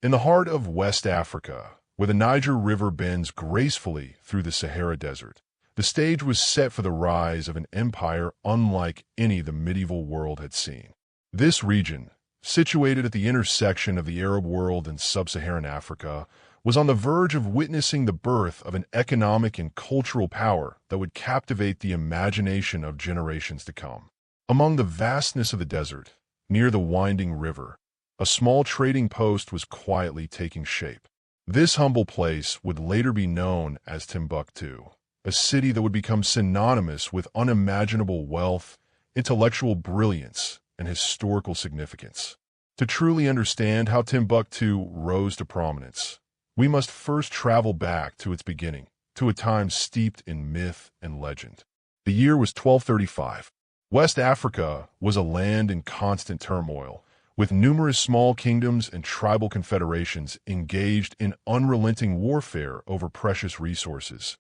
In the heart of West Africa, where the Niger River bends gracefully through the Sahara Desert, the stage was set for the rise of an empire unlike any the medieval world had seen. This region, situated at the intersection of the Arab world and sub-Saharan Africa, was on the verge of witnessing the birth of an economic and cultural power that would captivate the imagination of generations to come. Among the vastness of the desert, near the winding river, a small trading post was quietly taking shape. This humble place would later be known as Timbuktu, a city that would become synonymous with unimaginable wealth, intellectual brilliance, and historical significance. To truly understand how Timbuktu rose to prominence, we must first travel back to its beginning, to a time steeped in myth and legend. The year was 1235. West Africa was a land in constant turmoil, with numerous small kingdoms and tribal confederations engaged in unrelenting warfare over precious resources,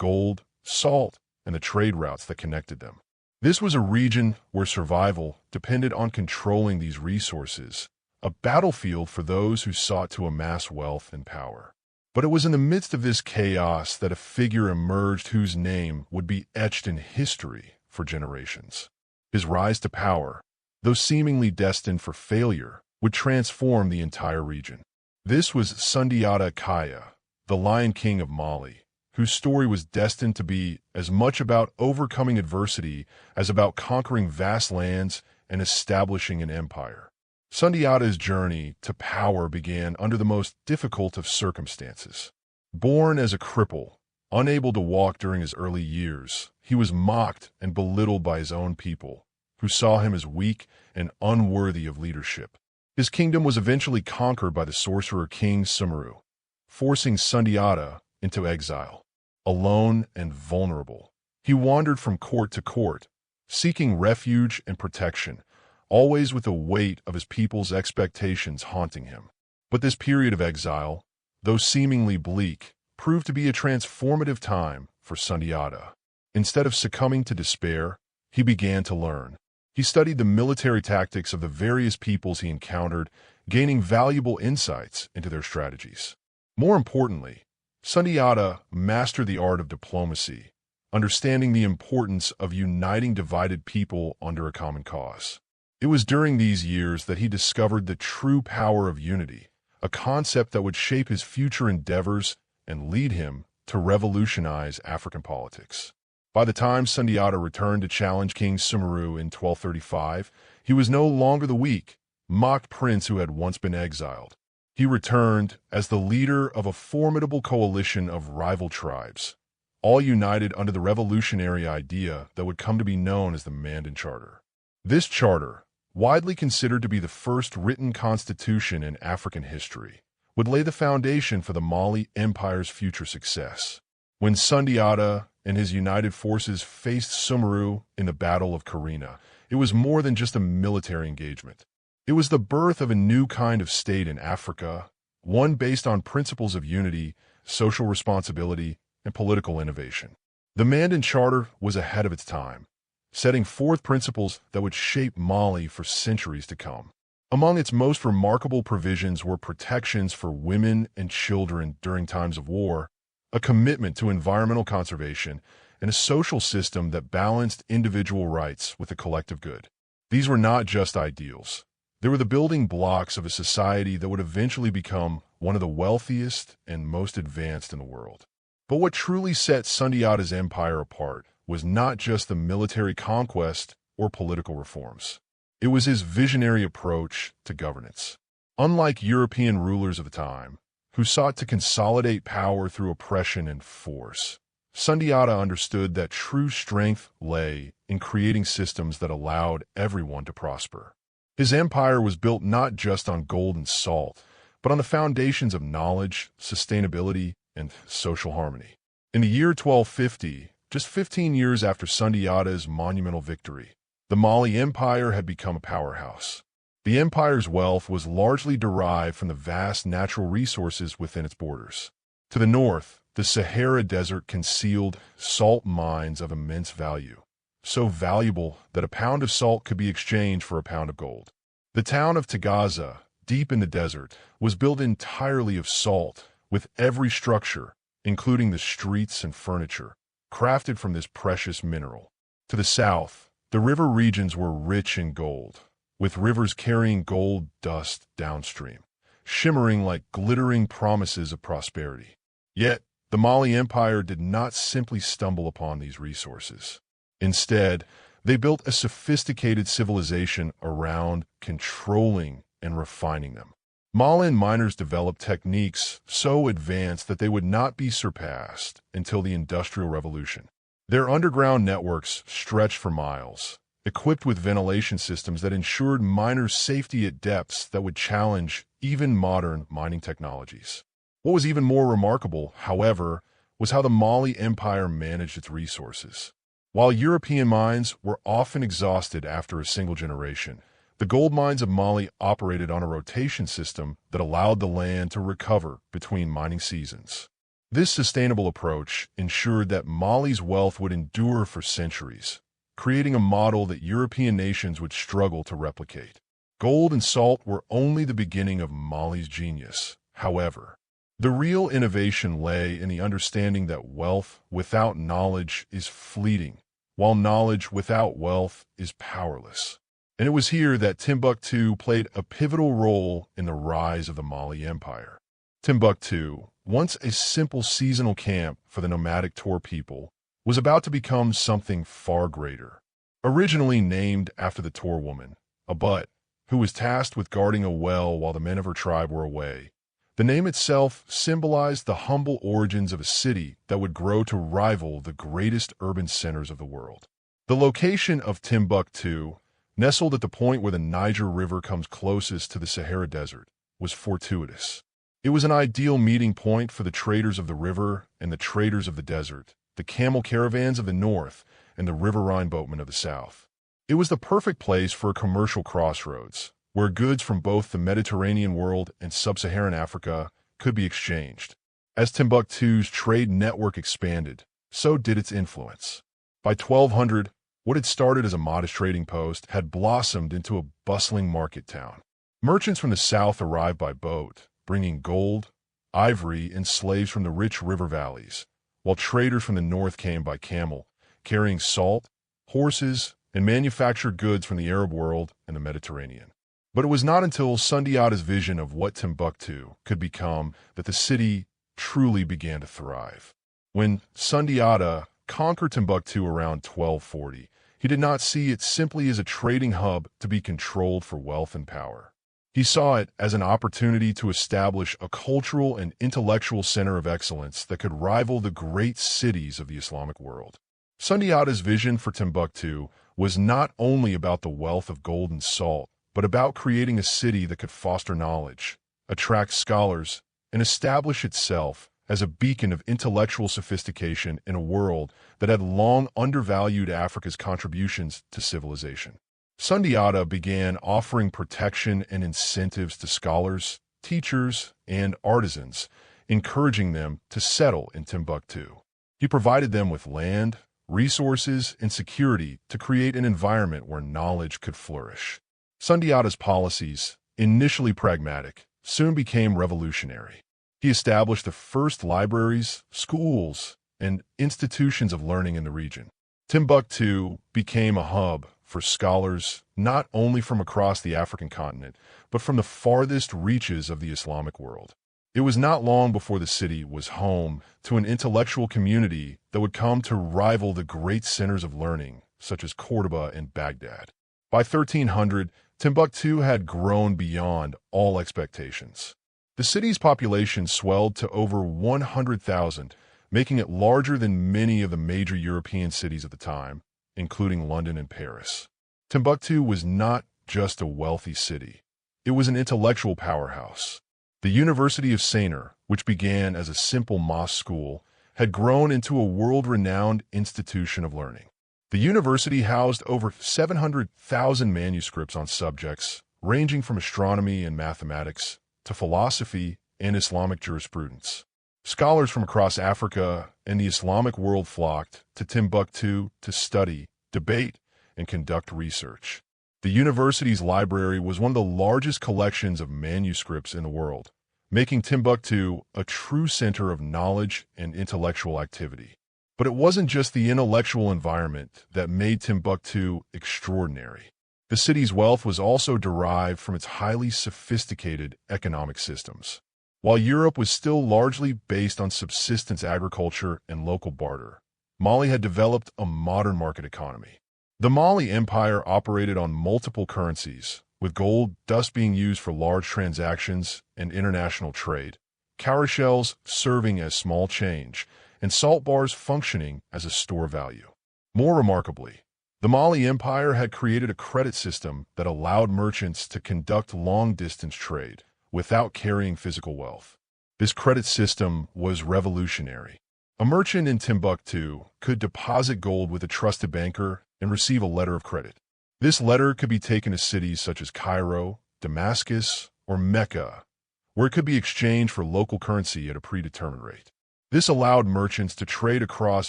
gold, salt, and the trade routes that connected them. This was a region where survival depended on controlling these resources, a battlefield for those who sought to amass wealth and power. But it was in the midst of this chaos that a figure emerged whose name would be etched in history for generations. His rise to power, though seemingly destined for failure, would transform the entire region. This was Sundiata Kaya, the Lion King of Mali, whose story was destined to be as much about overcoming adversity as about conquering vast lands and establishing an empire. Sundiata's journey to power began under the most difficult of circumstances. Born as a cripple, unable to walk during his early years, he was mocked and belittled by his own people, who saw him as weak and unworthy of leadership. His kingdom was eventually conquered by the sorcerer King Sumeru, forcing Sundiata into exile. Alone and vulnerable, he wandered from court to court, seeking refuge and protection, always with the weight of his people's expectations haunting him. But this period of exile, though seemingly bleak, proved to be a transformative time for Sundiata. Instead of succumbing to despair, he began to learn. He studied the military tactics of the various peoples he encountered, gaining valuable insights into their strategies. More importantly, Sundiata mastered the art of diplomacy, understanding the importance of uniting divided people under a common cause. It was during these years that he discovered the true power of unity, a concept that would shape his future endeavors and lead him to revolutionize African politics. By the time Sundiata returned to challenge King Sumeru in 1235, he was no longer the weak, mocked prince who had once been exiled. He returned as the leader of a formidable coalition of rival tribes, all united under the revolutionary idea that would come to be known as the Mandan Charter. This charter, widely considered to be the first written constitution in African history, would lay the foundation for the Mali Empire's future success. When Sundiata and his united forces faced Sumeru in the Battle of Karina, it was more than just a military engagement. It was the birth of a new kind of state in Africa, one based on principles of unity, social responsibility, and political innovation. The Mandan Charter was ahead of its time, setting forth principles that would shape Mali for centuries to come. Among its most remarkable provisions were protections for women and children during times of war, a commitment to environmental conservation, and a social system that balanced individual rights with the collective good. These were not just ideals. They were the building blocks of a society that would eventually become one of the wealthiest and most advanced in the world. But what truly set Sundiata's empire apart was not just the military conquest or political reforms. It was his visionary approach to governance. Unlike European rulers of the time, who sought to consolidate power through oppression and force, Sundiata understood that true strength lay in creating systems that allowed everyone to prosper. His empire was built not just on gold and salt, but on the foundations of knowledge, sustainability, and social harmony. In the year 1250, just 15 years after Sundiata's monumental victory, the Mali Empire had become a powerhouse. The empire's wealth was largely derived from the vast natural resources within its borders. To the north, the Sahara Desert concealed salt mines of immense value, so valuable that a pound of salt could be exchanged for a pound of gold. The town of Tagaza, deep in the desert, was built entirely of salt, with every structure, including the streets and furniture, crafted from this precious mineral. To the south, the river regions were rich in gold, with rivers carrying gold dust downstream, shimmering like glittering promises of prosperity. Yet, the Mali Empire did not simply stumble upon these resources. Instead, they built a sophisticated civilization around controlling and refining them. Malian miners developed techniques so advanced that they would not be surpassed until the Industrial Revolution. Their underground networks stretched for miles, equipped with ventilation systems that ensured miners' safety at depths that would challenge even modern mining technologies. What was even more remarkable, however, was how the Mali Empire managed its resources. While European mines were often exhausted after a single generation, the gold mines of Mali operated on a rotation system that allowed the land to recover between mining seasons. This sustainable approach ensured that Mali's wealth would endure for centuries, creating a model that European nations would struggle to replicate. Gold and salt were only the beginning of Mali's genius, however. The real innovation lay in the understanding that wealth without knowledge is fleeting, while knowledge without wealth is powerless. And it was here that Timbuktu played a pivotal role in the rise of the Mali Empire. Timbuktu, once a simple seasonal camp for the nomadic Tor people, was about to become something far greater. Originally named after the Tor woman, a butt, who was tasked with guarding a well while the men of her tribe were away, the name itself symbolized the humble origins of a city that would grow to rival the greatest urban centers of the world. The location of Timbuktu, nestled at the point where the Niger River comes closest to the Sahara Desert, was fortuitous. It was an ideal meeting point for the traders of the river and the traders of the desert, the camel caravans of the north and the riverine boatmen of the south. It was the perfect place for a commercial crossroads, where goods from both the Mediterranean world and sub-Saharan Africa could be exchanged. As Timbuktu's trade network expanded, so did its influence. By 1200, what had started as a modest trading post had blossomed into a bustling market town. Merchants from the south arrived by boat, bringing gold, ivory, and slaves from the rich river valleys, while traders from the north came by camel, carrying salt, horses, and manufactured goods from the Arab world and the Mediterranean. But it was not until Sundiata's vision of what Timbuktu could become that the city truly began to thrive. When Sundiata conquered Timbuktu around 1240, he did not see it simply as a trading hub to be controlled for wealth and power. He saw it as an opportunity to establish a cultural and intellectual center of excellence that could rival the great cities of the Islamic world. Sundiata's vision for Timbuktu was not only about the wealth of gold and salt, but about creating a city that could foster knowledge, attract scholars, and establish itself as a beacon of intellectual sophistication in a world that had long undervalued Africa's contributions to civilization. Sundiata began offering protection and incentives to scholars, teachers, and artisans, encouraging them to settle in Timbuktu. He provided them with land, resources, and security to create an environment where knowledge could flourish. Sundiata's policies, initially pragmatic, soon became revolutionary. He established the first libraries, schools, and institutions of learning in the region. Timbuktu became a hub for scholars not only from across the African continent, but from the farthest reaches of the Islamic world. It was not long before the city was home to an intellectual community that would come to rival the great centers of learning, such as Cordoba and Baghdad. By 1300, Timbuktu had grown beyond all expectations. The city's population swelled to over 100,000, making it larger than many of the major European cities at the time, including London and Paris. Timbuktu was not just a wealthy city. It was an intellectual powerhouse. The University of Sainer, which began as a simple mosque school, had grown into a world-renowned institution of learning. The university housed over 700,000 manuscripts on subjects ranging from astronomy and mathematics to philosophy and Islamic jurisprudence. Scholars from across Africa and the Islamic world flocked to Timbuktu to study, debate, and conduct research. The university's library was one of the largest collections of manuscripts in the world, making Timbuktu a true center of knowledge and intellectual activity. But it wasn't just the intellectual environment that made Timbuktu extraordinary. The city's wealth was also derived from its highly sophisticated economic systems. While Europe was still largely based on subsistence agriculture and local barter, Mali had developed a modern market economy. The Mali Empire operated on multiple currencies, with gold dust being used for large transactions and international trade, cowrie shells serving as small change, and salt bars functioning as a store value. More remarkably, the Mali Empire had created a credit system that allowed merchants to conduct long-distance trade without carrying physical wealth. This credit system was revolutionary. A merchant in Timbuktu could deposit gold with a trusted banker and receive a letter of credit. This letter could be taken to cities such as Cairo, Damascus, or Mecca, where it could be exchanged for local currency at a predetermined rate. This allowed merchants to trade across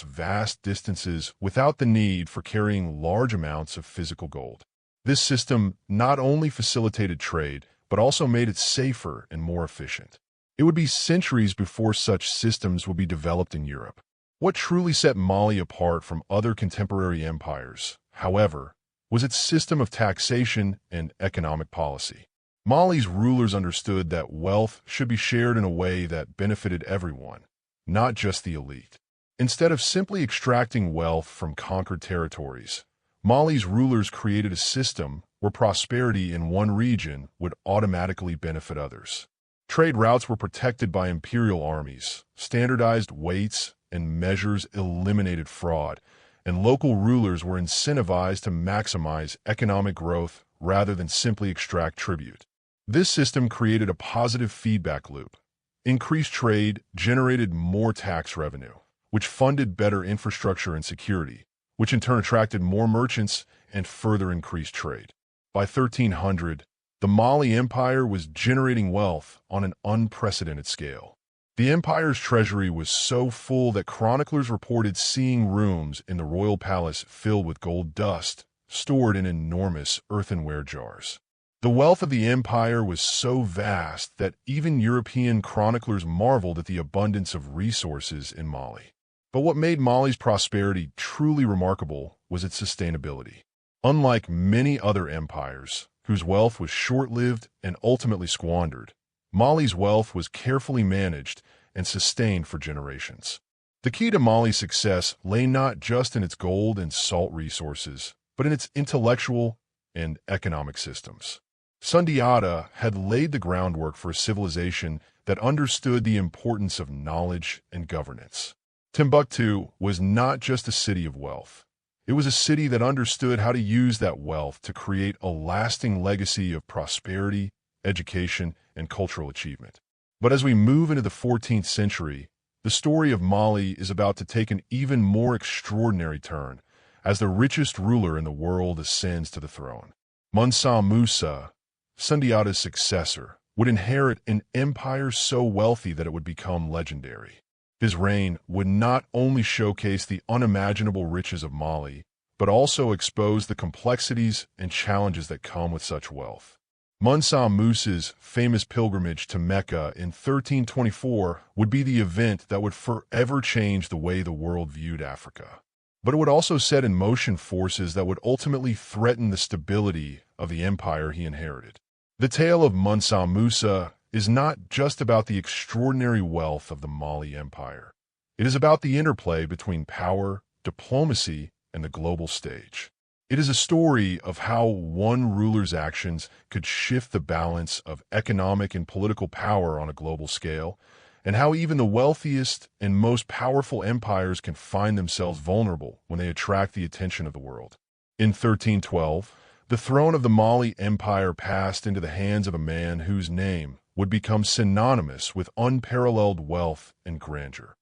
vast distances without the need for carrying large amounts of physical gold. This system not only facilitated trade, but also made it safer and more efficient. It would be centuries before such systems would be developed in Europe. What truly set Mali apart from other contemporary empires, however, was its system of taxation and economic policy. Mali's rulers understood that wealth should be shared in a way that benefited everyone, not just the elite. Instead of simply extracting wealth from conquered territories, Mali's rulers created a system where prosperity in one region would automatically benefit others. Trade routes were protected by imperial armies, standardized weights and measures eliminated fraud, and local rulers were incentivized to maximize economic growth rather than simply extract tribute. This system created a positive feedback loop. Increased trade generated more tax revenue, which funded better infrastructure and security, which in turn attracted more merchants and further increased trade. By 1300, the Mali Empire was generating wealth on an unprecedented scale. The empire's treasury was so full that chroniclers reported seeing rooms in the royal palace filled with gold dust, stored in enormous earthenware jars. The wealth of the empire was so vast that even European chroniclers marveled at the abundance of resources in Mali. But what made Mali's prosperity truly remarkable was its sustainability. Unlike many other empires, whose wealth was short-lived and ultimately squandered, Mali's wealth was carefully managed and sustained for generations. The key to Mali's success lay not just in its gold and salt resources, but in its intellectual and economic systems. Sundiata had laid the groundwork for a civilization that understood the importance of knowledge and governance. Timbuktu was not just a city of wealth. It was a city that understood how to use that wealth to create a lasting legacy of prosperity, education, and cultural achievement. But as we move into the 14th century, the story of Mali is about to take an even more extraordinary turn as the richest ruler in the world ascends to the throne. Mansa Musa, Sundiata's successor, would inherit an empire so wealthy that it would become legendary. His reign would not only showcase the unimaginable riches of Mali, but also expose the complexities and challenges that come with such wealth. Mansa Musa's famous pilgrimage to Mecca in 1324 would be the event that would forever change the way the world viewed Africa. But it would also set in motion forces that would ultimately threaten the stability of the empire he inherited. The tale of Mansa Musa is not just about the extraordinary wealth of the Mali Empire. It is about the interplay between power, diplomacy, and the global stage. It is a story of how one ruler's actions could shift the balance of economic and political power on a global scale, and how even the wealthiest and most powerful empires can find themselves vulnerable when they attract the attention of the world. In 1312, the throne of the Mali Empire passed into the hands of a man whose name would become synonymous with unparalleled wealth and grandeur: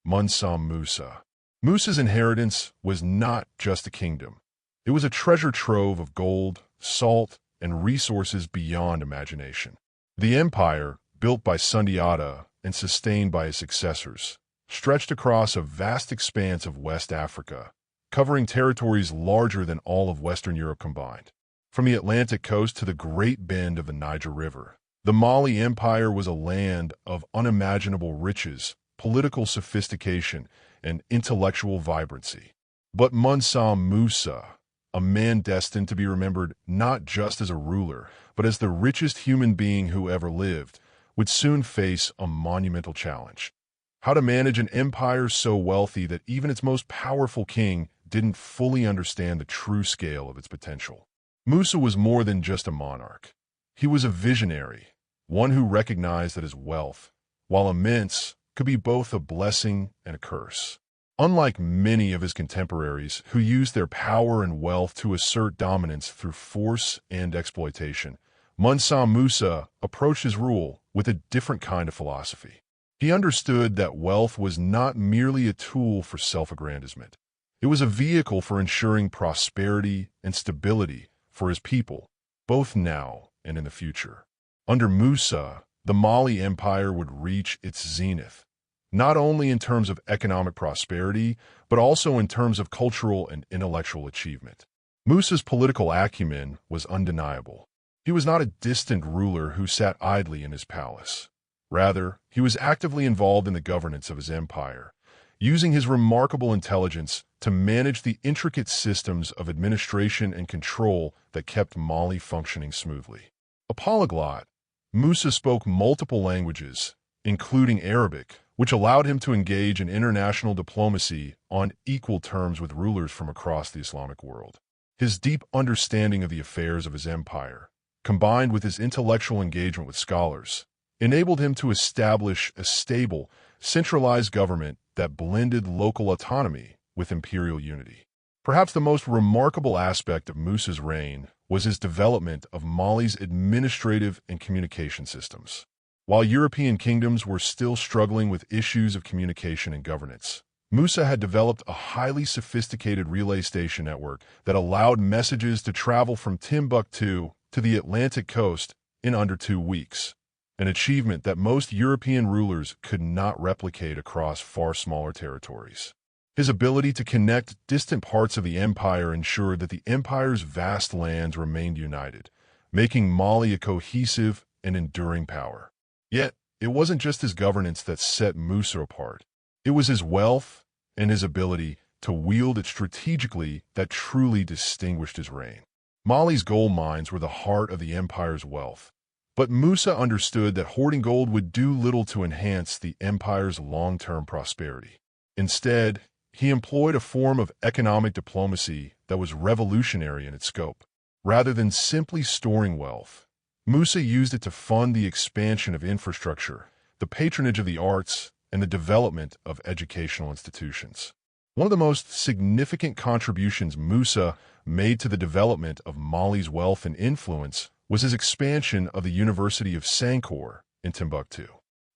Mansa Musa. Musa's inheritance was not just a kingdom. It was a treasure trove of gold, salt, and resources beyond imagination. The empire, built by Sundiata and sustained by his successors, stretched across a vast expanse of West Africa, covering territories larger than all of Western Europe combined. From the Atlantic coast to the Great Bend of the Niger River, the Mali Empire was a land of unimaginable riches, political sophistication, and intellectual vibrancy. But Mansa Musa, a man destined to be remembered not just as a ruler, but as the richest human being who ever lived, would soon face a monumental challenge. How to manage an empire so wealthy that even its most powerful king didn't fully understand the true scale of its potential. Musa was more than just a monarch. He was a visionary, one who recognized that his wealth, while immense, could be both a blessing and a curse. Unlike many of his contemporaries who used their power and wealth to assert dominance through force and exploitation, Mansa Musa approached his rule with a different kind of philosophy. He understood that wealth was not merely a tool for self-aggrandizement. It was a vehicle for ensuring prosperity and stability for his people, both now and in the future. Under Musa, the Mali Empire would reach its zenith, not only in terms of economic prosperity, but also in terms of cultural and intellectual achievement. Musa's political acumen was undeniable. He was not a distant ruler who sat idly in his palace. Rather, he was actively involved in the governance of his empire, using his remarkable intelligence to manage the intricate systems of administration and control that kept Mali functioning smoothly. A polyglot, Musa spoke multiple languages, including Arabic, which allowed him to engage in international diplomacy on equal terms with rulers from across the Islamic world. His deep understanding of the affairs of his empire, combined with his intellectual engagement with scholars, enabled him to establish a stable, centralized government that blended local autonomy with imperial unity. Perhaps the most remarkable aspect of Musa's reign was his development of Mali's administrative and communication systems. While European kingdoms were still struggling with issues of communication and governance, Musa had developed a highly sophisticated relay station network that allowed messages to travel from Timbuktu to the Atlantic coast in under 2 weeks, an achievement that most European rulers could not replicate across far smaller territories. His ability to connect distant parts of the empire ensured that the empire's vast lands remained united, making Mali a cohesive and enduring power. Yet, it wasn't just his governance that set Musa apart. It was his wealth and his ability to wield it strategically that truly distinguished his reign. Mali's gold mines were the heart of the empire's wealth, but Musa understood that hoarding gold would do little to enhance the empire's long-term prosperity. Instead, he employed a form of economic diplomacy that was revolutionary in its scope. Rather than simply storing wealth, Musa used it to fund the expansion of infrastructure, the patronage of the arts, and the development of educational institutions. One of the most significant contributions Musa made to the development of Mali's wealth and influence was his expansion of the University of Sankore in Timbuktu.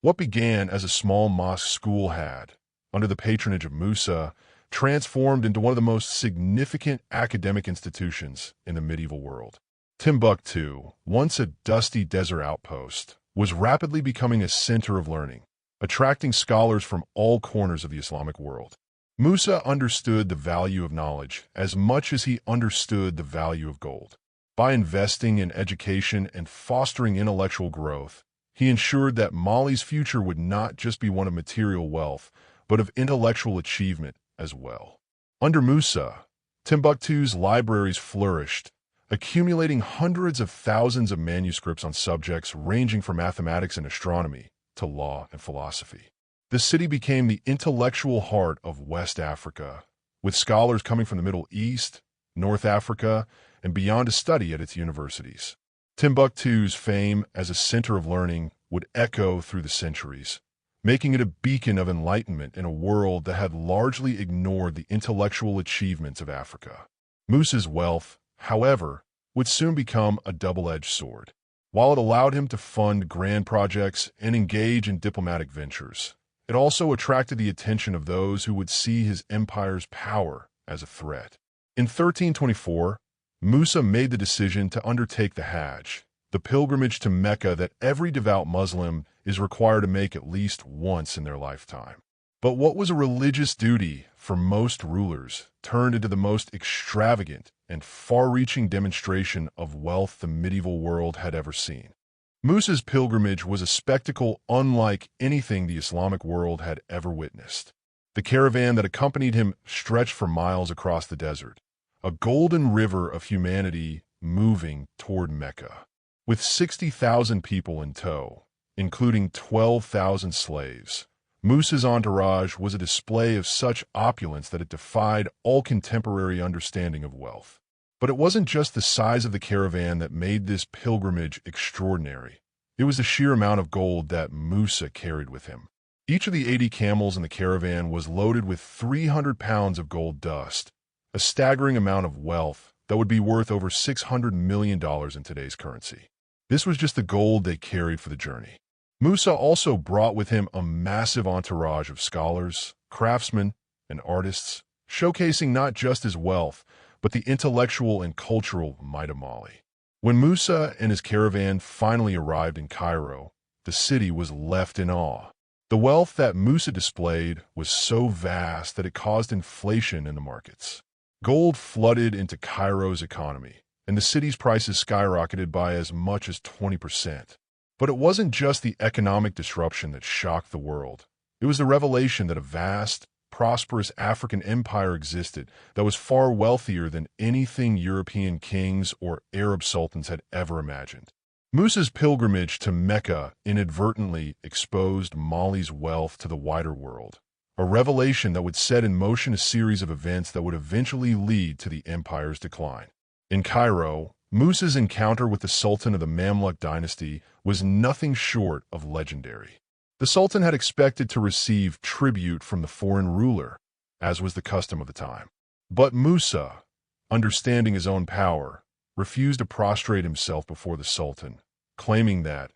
What began as a small mosque school had, under the patronage of Musa, transformed into one of the most significant academic institutions in the medieval world. Timbuktu, once a dusty desert outpost, was rapidly becoming a center of learning, attracting scholars from all corners of the Islamic world. Musa understood the value of knowledge as much as he understood the value of gold. By investing in education and fostering intellectual growth, he ensured that Mali's future would not just be one of material wealth, but of intellectual achievement as well. Under Musa, Timbuktu's libraries flourished, accumulating hundreds of thousands of manuscripts on subjects ranging from mathematics and astronomy to law and philosophy. The city became the intellectual heart of West Africa, with scholars coming from the Middle East, North Africa, and beyond to study at its universities. Timbuktu's fame as a center of learning would echo through the centuries, making it a beacon of enlightenment in a world that had largely ignored the intellectual achievements of Africa. Musa's wealth, however, would soon become a double-edged sword. While it allowed him to fund grand projects and engage in diplomatic ventures, it also attracted the attention of those who would see his empire's power as a threat. In 1324, Musa made the decision to undertake the Hajj, the pilgrimage to Mecca that every devout Muslim is required to make at least once in their lifetime. But what was a religious duty for most rulers turned into the most extravagant and far-reaching demonstration of wealth the medieval world had ever seen. Musa's pilgrimage was a spectacle unlike anything the Islamic world had ever witnessed. The caravan that accompanied him stretched for miles across the desert, a golden river of humanity moving toward Mecca. With 60,000 people in tow, including 12,000 slaves, Musa's entourage was a display of such opulence that it defied all contemporary understanding of wealth. But it wasn't just the size of the caravan that made this pilgrimage extraordinary. It was the sheer amount of gold that Musa carried with him. Each of the 80 camels in the caravan was loaded with 300 pounds of gold dust, a staggering amount of wealth that would be worth over $600 million in today's currency. This was just the gold they carried for the journey. Musa also brought with him a massive entourage of scholars, craftsmen, and artists, showcasing not just his wealth, but the intellectual and cultural might of Mali. When Musa and his caravan finally arrived in Cairo, the city was left in awe. The wealth that Musa displayed was so vast that it caused inflation in the markets. Gold flooded into Cairo's economy, and the city's prices skyrocketed by as much as 20%. But it wasn't just the economic disruption that shocked the world. It was the revelation that a vast, prosperous African empire existed that was far wealthier than anything European kings or Arab sultans had ever imagined. Musa's pilgrimage to Mecca inadvertently exposed Mali's wealth to the wider world, a revelation that would set in motion a series of events that would eventually lead to the empire's decline. In Cairo, Musa's encounter with the Sultan of the Mamluk dynasty was nothing short of legendary. The Sultan had expected to receive tribute from the foreign ruler, as was the custom of the time. But Musa, understanding his own power, refused to prostrate himself before the Sultan, claiming that,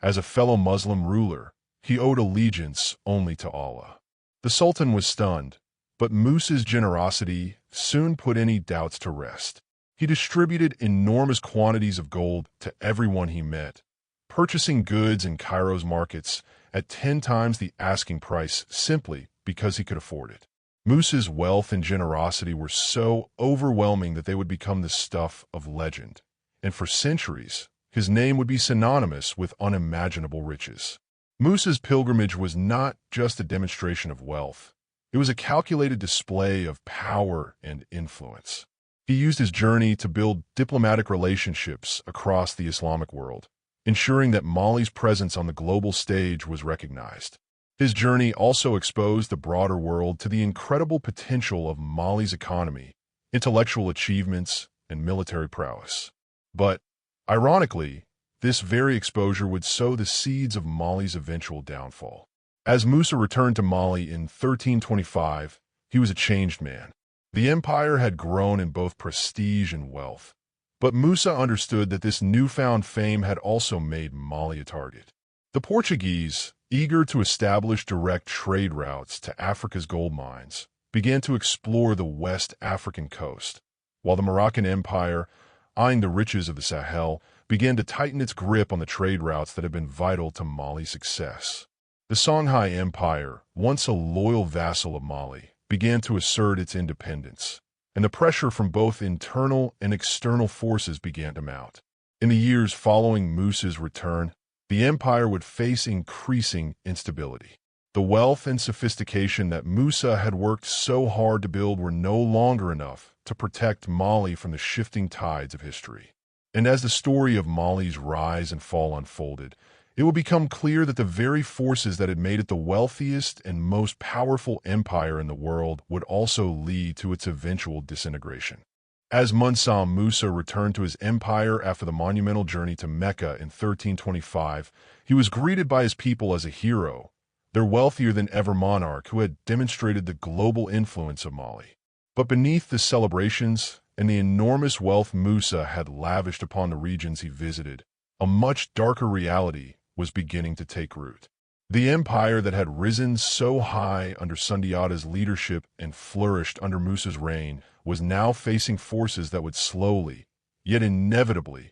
as a fellow Muslim ruler, he owed allegiance only to Allah. The Sultan was stunned, but Musa's generosity soon put any doubts to rest. He distributed enormous quantities of gold to everyone he met, purchasing goods in Cairo's markets at 10 times the asking price simply because he could afford it. Musa's wealth and generosity were so overwhelming that they would become the stuff of legend, and for centuries, his name would be synonymous with unimaginable riches. Musa's pilgrimage was not just a demonstration of wealth. It was a calculated display of power and influence. He used his journey to build diplomatic relationships across the Islamic world, ensuring that Mali's presence on the global stage was recognized. His journey also exposed the broader world to the incredible potential of Mali's economy, intellectual achievements, and military prowess. But, ironically, this very exposure would sow the seeds of Mali's eventual downfall. As Musa returned to Mali in 1325, he was a changed man. The empire had grown in both prestige and wealth, but Musa understood that this newfound fame had also made Mali a target. The Portuguese, eager to establish direct trade routes to Africa's gold mines, began to explore the West African coast, while the Moroccan Empire, eyeing the riches of the Sahel, began to tighten its grip on the trade routes that had been vital to Mali's success. The Songhai Empire, once a loyal vassal of Mali, began to assert its independence, and the pressure from both internal and external forces began to mount. In the years following Musa's return, the empire would face increasing instability. The wealth and sophistication that Musa had worked so hard to build were no longer enough to protect Mali from the shifting tides of history. And as the story of Mali's rise and fall unfolded, it would become clear that the very forces that had made it the wealthiest and most powerful empire in the world would also lead to its eventual disintegration. As Mansa Musa returned to his empire after the monumental journey to Mecca in 1325, he was greeted by his people as a hero, their wealthier-than-ever monarch who had demonstrated the global influence of Mali. But beneath the celebrations and the enormous wealth Musa had lavished upon the regions he visited, a much darker reality was beginning to take root. The empire that had risen so high under Sundiata's leadership and flourished under Musa's reign was now facing forces that would slowly, yet inevitably,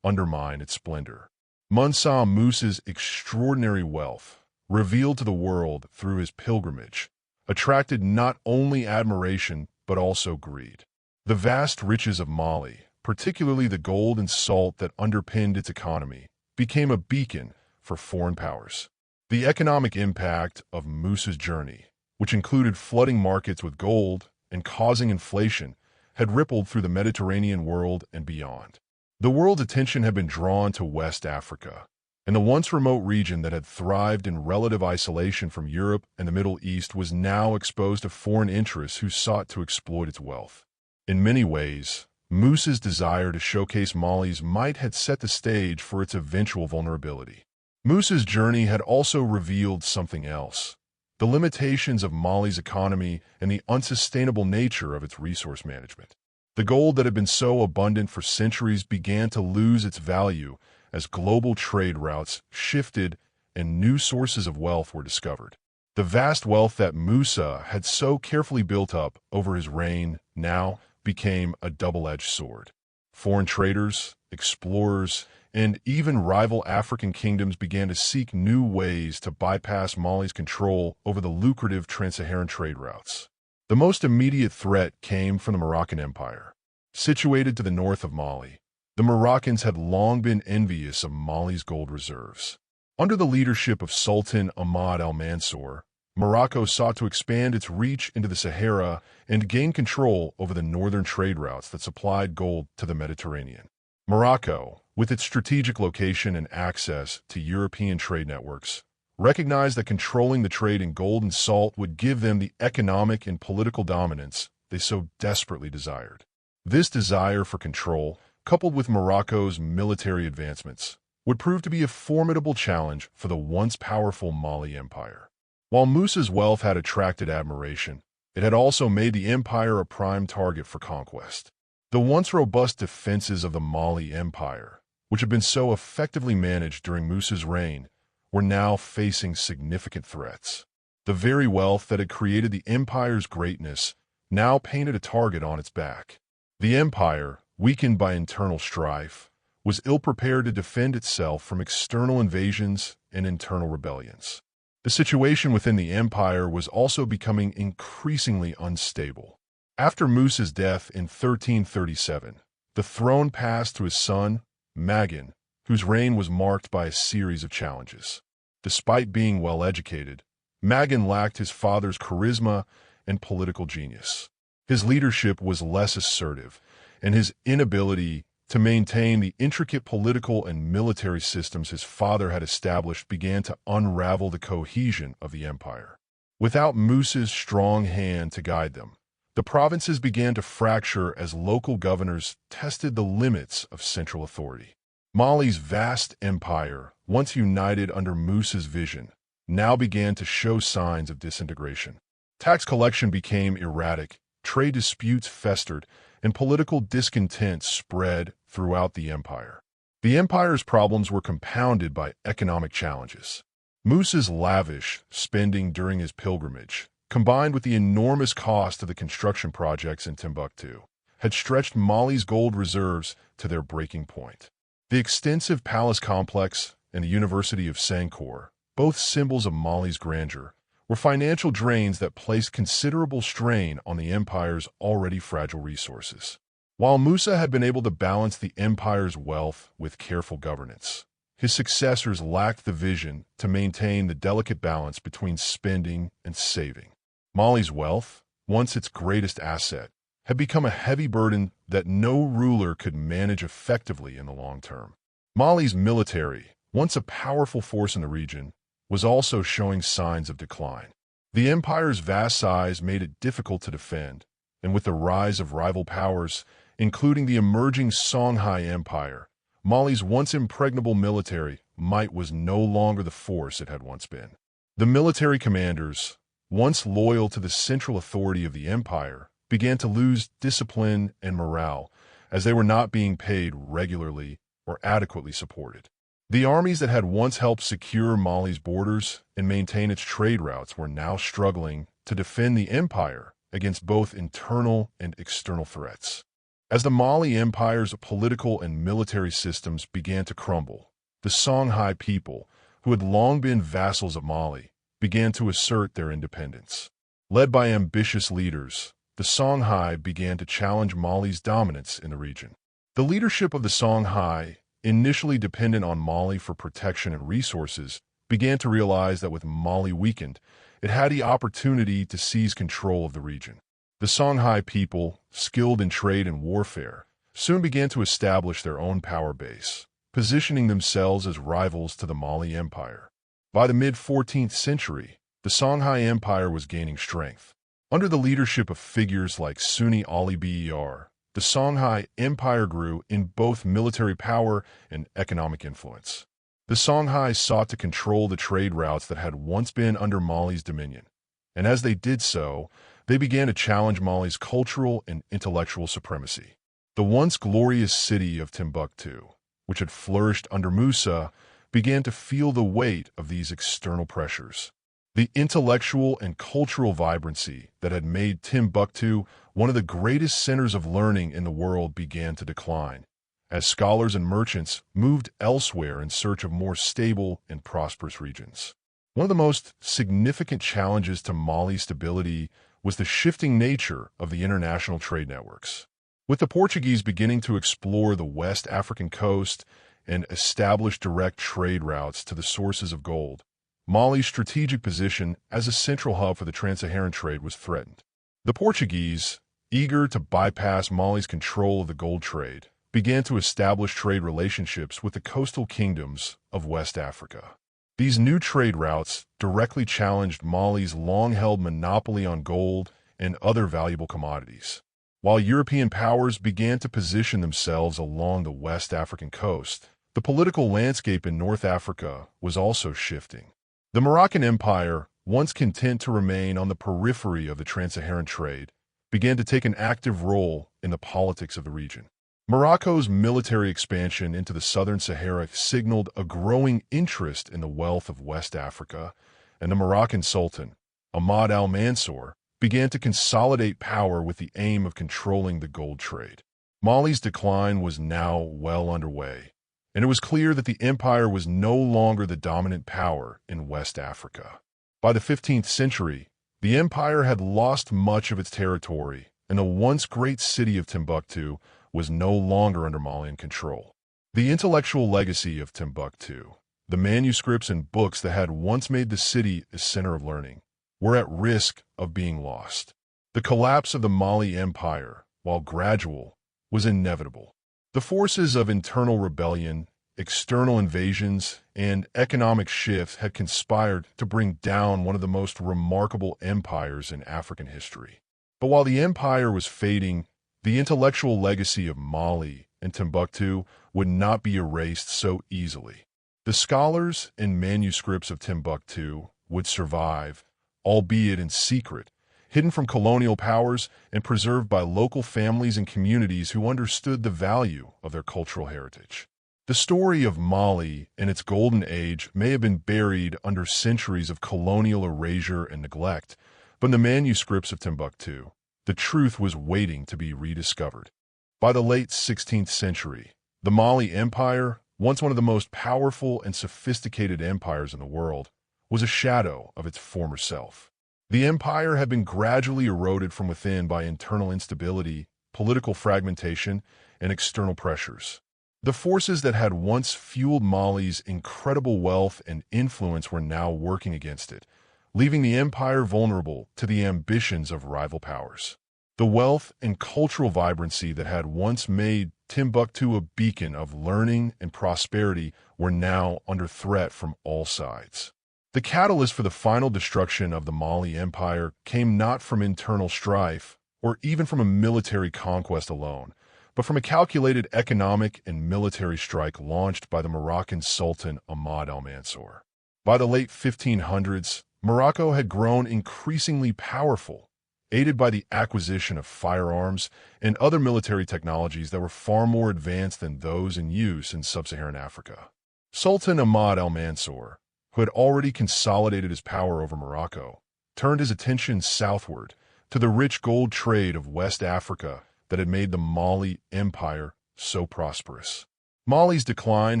undermine its splendor. Mansa Musa's extraordinary wealth, revealed to the world through his pilgrimage, attracted not only admiration but also greed. The vast riches of Mali, particularly the gold and salt that underpinned its economy, became a beacon for foreign powers. The economic impact of Musa's journey, which included flooding markets with gold and causing inflation, had rippled through the Mediterranean world and beyond. The world's attention had been drawn to West Africa, and the once remote region that had thrived in relative isolation from Europe and the Middle East was now exposed to foreign interests who sought to exploit its wealth. In many ways, Musa's desire to showcase Mali's might had set the stage for its eventual vulnerability. Musa's journey had also revealed something else: the limitations of Mali's economy and the unsustainable nature of its resource management. The gold that had been so abundant for centuries began to lose its value as global trade routes shifted and new sources of wealth were discovered. The vast wealth that Musa had so carefully built up over his reign now became a double-edged sword. Foreign traders, explorers, and even rival African kingdoms began to seek new ways to bypass Mali's control over the lucrative trans-Saharan trade routes. The most immediate threat came from the Moroccan Empire. Situated to the north of Mali, the Moroccans had long been envious of Mali's gold reserves. Under the leadership of Sultan Ahmad al-Mansur, Morocco sought to expand its reach into the Sahara and gain control over the northern trade routes that supplied gold to the Mediterranean. Morocco, with its strategic location and access to European trade networks, recognized that controlling the trade in gold and salt would give them the economic and political dominance they so desperately desired. This desire for control, coupled with Morocco's military advancements, would prove to be a formidable challenge for the once powerful Mali Empire. While Musa's wealth had attracted admiration, it had also made the empire a prime target for conquest. The once robust defenses of the Mali Empire, which had been so effectively managed during Musa's reign, were now facing significant threats. The very wealth that had created the empire's greatness now painted a target on its back. The empire, weakened by internal strife, was ill-prepared to defend itself from external invasions and internal rebellions. The situation within the empire was also becoming increasingly unstable. After Musa's death in 1337, the throne passed to his son, Magan, whose reign was marked by a series of challenges. Despite being well-educated, Magan lacked his father's charisma and political genius. His leadership was less assertive, and his inability to maintain the intricate political and military systems his father had established began to unravel the cohesion of the empire. Without Musa's strong hand to guide them, the provinces began to fracture as local governors tested the limits of central authority. Mali's vast empire, once united under Musa's vision, now began to show signs of disintegration. Tax collection became erratic, trade disputes festered, and political discontent spread throughout the empire. The empire's problems were compounded by economic challenges. Musa's lavish spending during his pilgrimage, combined with the enormous cost of the construction projects in Timbuktu, had stretched Mali's gold reserves to their breaking point. The extensive palace complex and the University of Sankore, both symbols of Mali's grandeur, were financial drains that placed considerable strain on the empire's already fragile resources. While Musa had been able to balance the empire's wealth with careful governance, his successors lacked the vision to maintain the delicate balance between spending and saving. Mali's wealth, once its greatest asset, had become a heavy burden that no ruler could manage effectively in the long term. Mali's military, once a powerful force in the region, was also showing signs of decline. The empire's vast size made it difficult to defend, and with the rise of rival powers, including the emerging Songhai Empire, Mali's once impregnable military might was no longer the force it had once been. The military commanders, once loyal to the central authority of the empire, began to lose discipline and morale as they were not being paid regularly or adequately supported. The armies that had once helped secure Mali's borders and maintain its trade routes were now struggling to defend the empire against both internal and external threats. As the Mali Empire's political and military systems began to crumble, the Songhai people, who had long been vassals of Mali, began to assert their independence. Led by ambitious leaders, the Songhai began to challenge Mali's dominance in the region. The leadership of the Songhai, initially dependent on Mali for protection and resources, began to realize that with Mali weakened, it had the opportunity to seize control of the region. The Songhai people, skilled in trade and warfare, soon began to establish their own power base, positioning themselves as rivals to the Mali Empire. By the mid-14th century, the Songhai Empire was gaining strength. Under the leadership of figures like Sunni Ali Ber, the Songhai Empire grew in both military power and economic influence. The Songhai sought to control the trade routes that had once been under Mali's dominion, and as they did so, they began to challenge Mali's cultural and intellectual supremacy. The once glorious city of Timbuktu, which had flourished under Musa, began to feel the weight of these external pressures. The intellectual and cultural vibrancy that had made Timbuktu one of the greatest centers of learning in the world began to decline, as scholars and merchants moved elsewhere in search of more stable and prosperous regions. One of the most significant challenges to Mali's stability was the shifting nature of the international trade networks. With the Portuguese beginning to explore the West African coast and establish direct trade routes to the sources of gold, Mali's strategic position as a central hub for the trans-Saharan trade was threatened. The Portuguese, eager to bypass Mali's control of the gold trade, began to establish trade relationships with the coastal kingdoms of West Africa. These new trade routes directly challenged Mali's long-held monopoly on gold and other valuable commodities. While European powers began to position themselves along the West African coast, the political landscape in North Africa was also shifting. The Moroccan Empire, once content to remain on the periphery of the trans-Saharan trade, began to take an active role in the politics of the region. Morocco's military expansion into the southern Sahara signaled a growing interest in the wealth of West Africa, and the Moroccan Sultan, Ahmad al-Mansur, began to consolidate power with the aim of controlling the gold trade. Mali's decline was now well underway, and it was clear that the empire was no longer the dominant power in West Africa. By the 15th century, the empire had lost much of its territory, and the once great city of Timbuktu was no longer under Malian control. The intellectual legacy of Timbuktu, the manuscripts and books that had once made the city a center of learning, were at risk of being lost. The collapse of the Mali Empire, while gradual, was inevitable. The forces of internal rebellion, external invasions, and economic shifts had conspired to bring down one of the most remarkable empires in African history. But while the empire was fading, the intellectual legacy of Mali and Timbuktu would not be erased so easily. The scholars and manuscripts of Timbuktu would survive, albeit in secret, hidden from colonial powers and preserved by local families and communities who understood the value of their cultural heritage. The story of Mali and its golden age may have been buried under centuries of colonial erasure and neglect, but in the manuscripts of Timbuktu, the truth was waiting to be rediscovered. By the late 16th century, the Mali Empire, once one of the most powerful and sophisticated empires in the world, was a shadow of its former self. The empire had been gradually eroded from within by internal instability, political fragmentation, and external pressures. The forces that had once fueled Mali's incredible wealth and influence were now working against it, leaving the empire vulnerable to the ambitions of rival powers. The wealth and cultural vibrancy that had once made Timbuktu a beacon of learning and prosperity were now under threat from all sides. The catalyst for the final destruction of the Mali Empire came not from internal strife or even from a military conquest alone, but from a calculated economic and military strike launched by the Moroccan Sultan Ahmad al-Mansur. By the late 1500s, Morocco had grown increasingly powerful, aided by the acquisition of firearms and other military technologies that were far more advanced than those in use in sub-Saharan Africa. Sultan Ahmad al-Mansur, who had already consolidated his power over Morocco, turned his attention southward to the rich gold trade of West Africa that had made the Mali Empire so prosperous. Mali's decline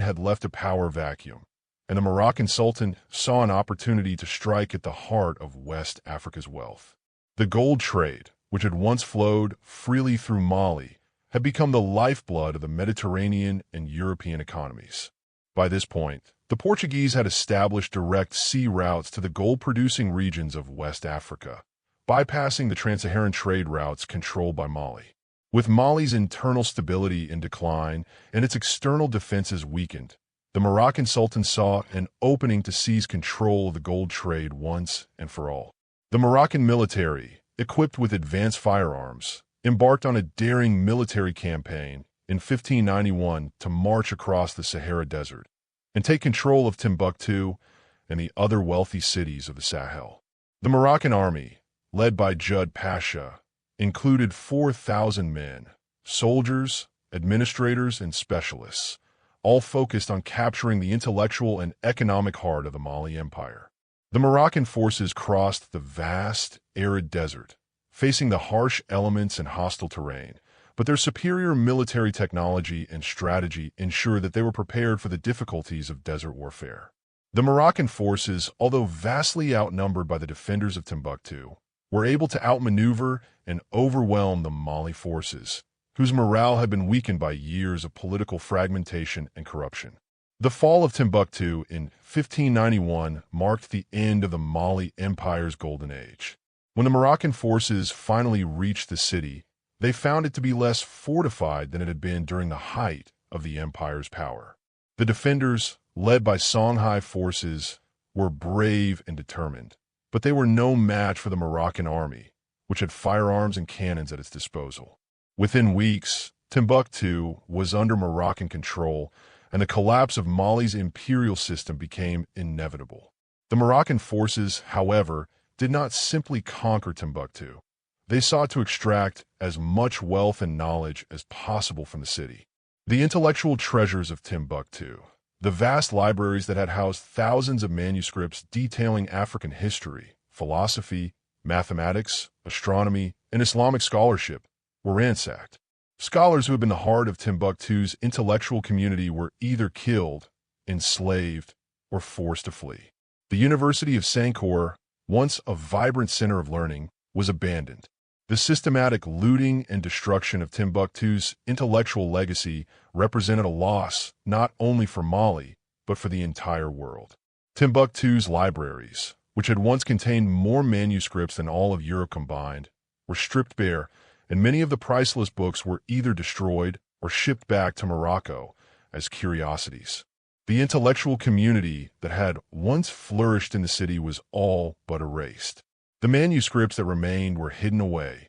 had left a power vacuum, and the Moroccan Sultan saw an opportunity to strike at the heart of West Africa's wealth. The gold trade, which had once flowed freely through Mali, had become the lifeblood of the Mediterranean and European economies. By this point, the Portuguese had established direct sea routes to the gold-producing regions of West Africa, bypassing the trans-Saharan trade routes controlled by Mali. With Mali's internal stability in decline and its external defenses weakened, the Moroccan Sultan saw an opening to seize control of the gold trade once and for all. The Moroccan military, equipped with advanced firearms, embarked on a daring military campaign in 1591 to march across the Sahara Desert and take control of Timbuktu and the other wealthy cities of the Sahel. The Moroccan army, led by Jud Pasha, included 4,000 men, soldiers, administrators, and specialists, all focused on capturing the intellectual and economic heart of the Mali Empire. The Moroccan forces crossed the vast, arid desert, facing the harsh elements and hostile terrain, but their superior military technology and strategy ensured that they were prepared for the difficulties of desert warfare. The Moroccan forces, although vastly outnumbered by the defenders of Timbuktu, were able to outmaneuver and overwhelm the Mali forces, whose morale had been weakened by years of political fragmentation and corruption. The fall of Timbuktu in 1591 marked the end of the Mali Empire's golden age. When the Moroccan forces finally reached the city, they found it to be less fortified than it had been during the height of the empire's power. The defenders, led by Songhai forces, were brave and determined, but they were no match for the Moroccan army, which had firearms and cannons at its disposal. Within weeks, Timbuktu was under Moroccan control, and the collapse of Mali's imperial system became inevitable. The Moroccan forces, however, did not simply conquer Timbuktu. They sought to extract as much wealth and knowledge as possible from the city. The intellectual treasures of Timbuktu, the vast libraries that had housed thousands of manuscripts detailing African history, philosophy, mathematics, astronomy, and Islamic scholarship, were ransacked. Scholars who had been the heart of Timbuktu's intellectual community were either killed, enslaved, or forced to flee. The University of Sankore, once a vibrant center of learning, was abandoned. The systematic looting and destruction of Timbuktu's intellectual legacy represented a loss not only for Mali, but for the entire world. Timbuktu's libraries, which had once contained more manuscripts than all of Europe combined, were stripped bare, and many of the priceless books were either destroyed or shipped back to Morocco as curiosities. The intellectual community that had once flourished in the city was all but erased. The manuscripts that remained were hidden away,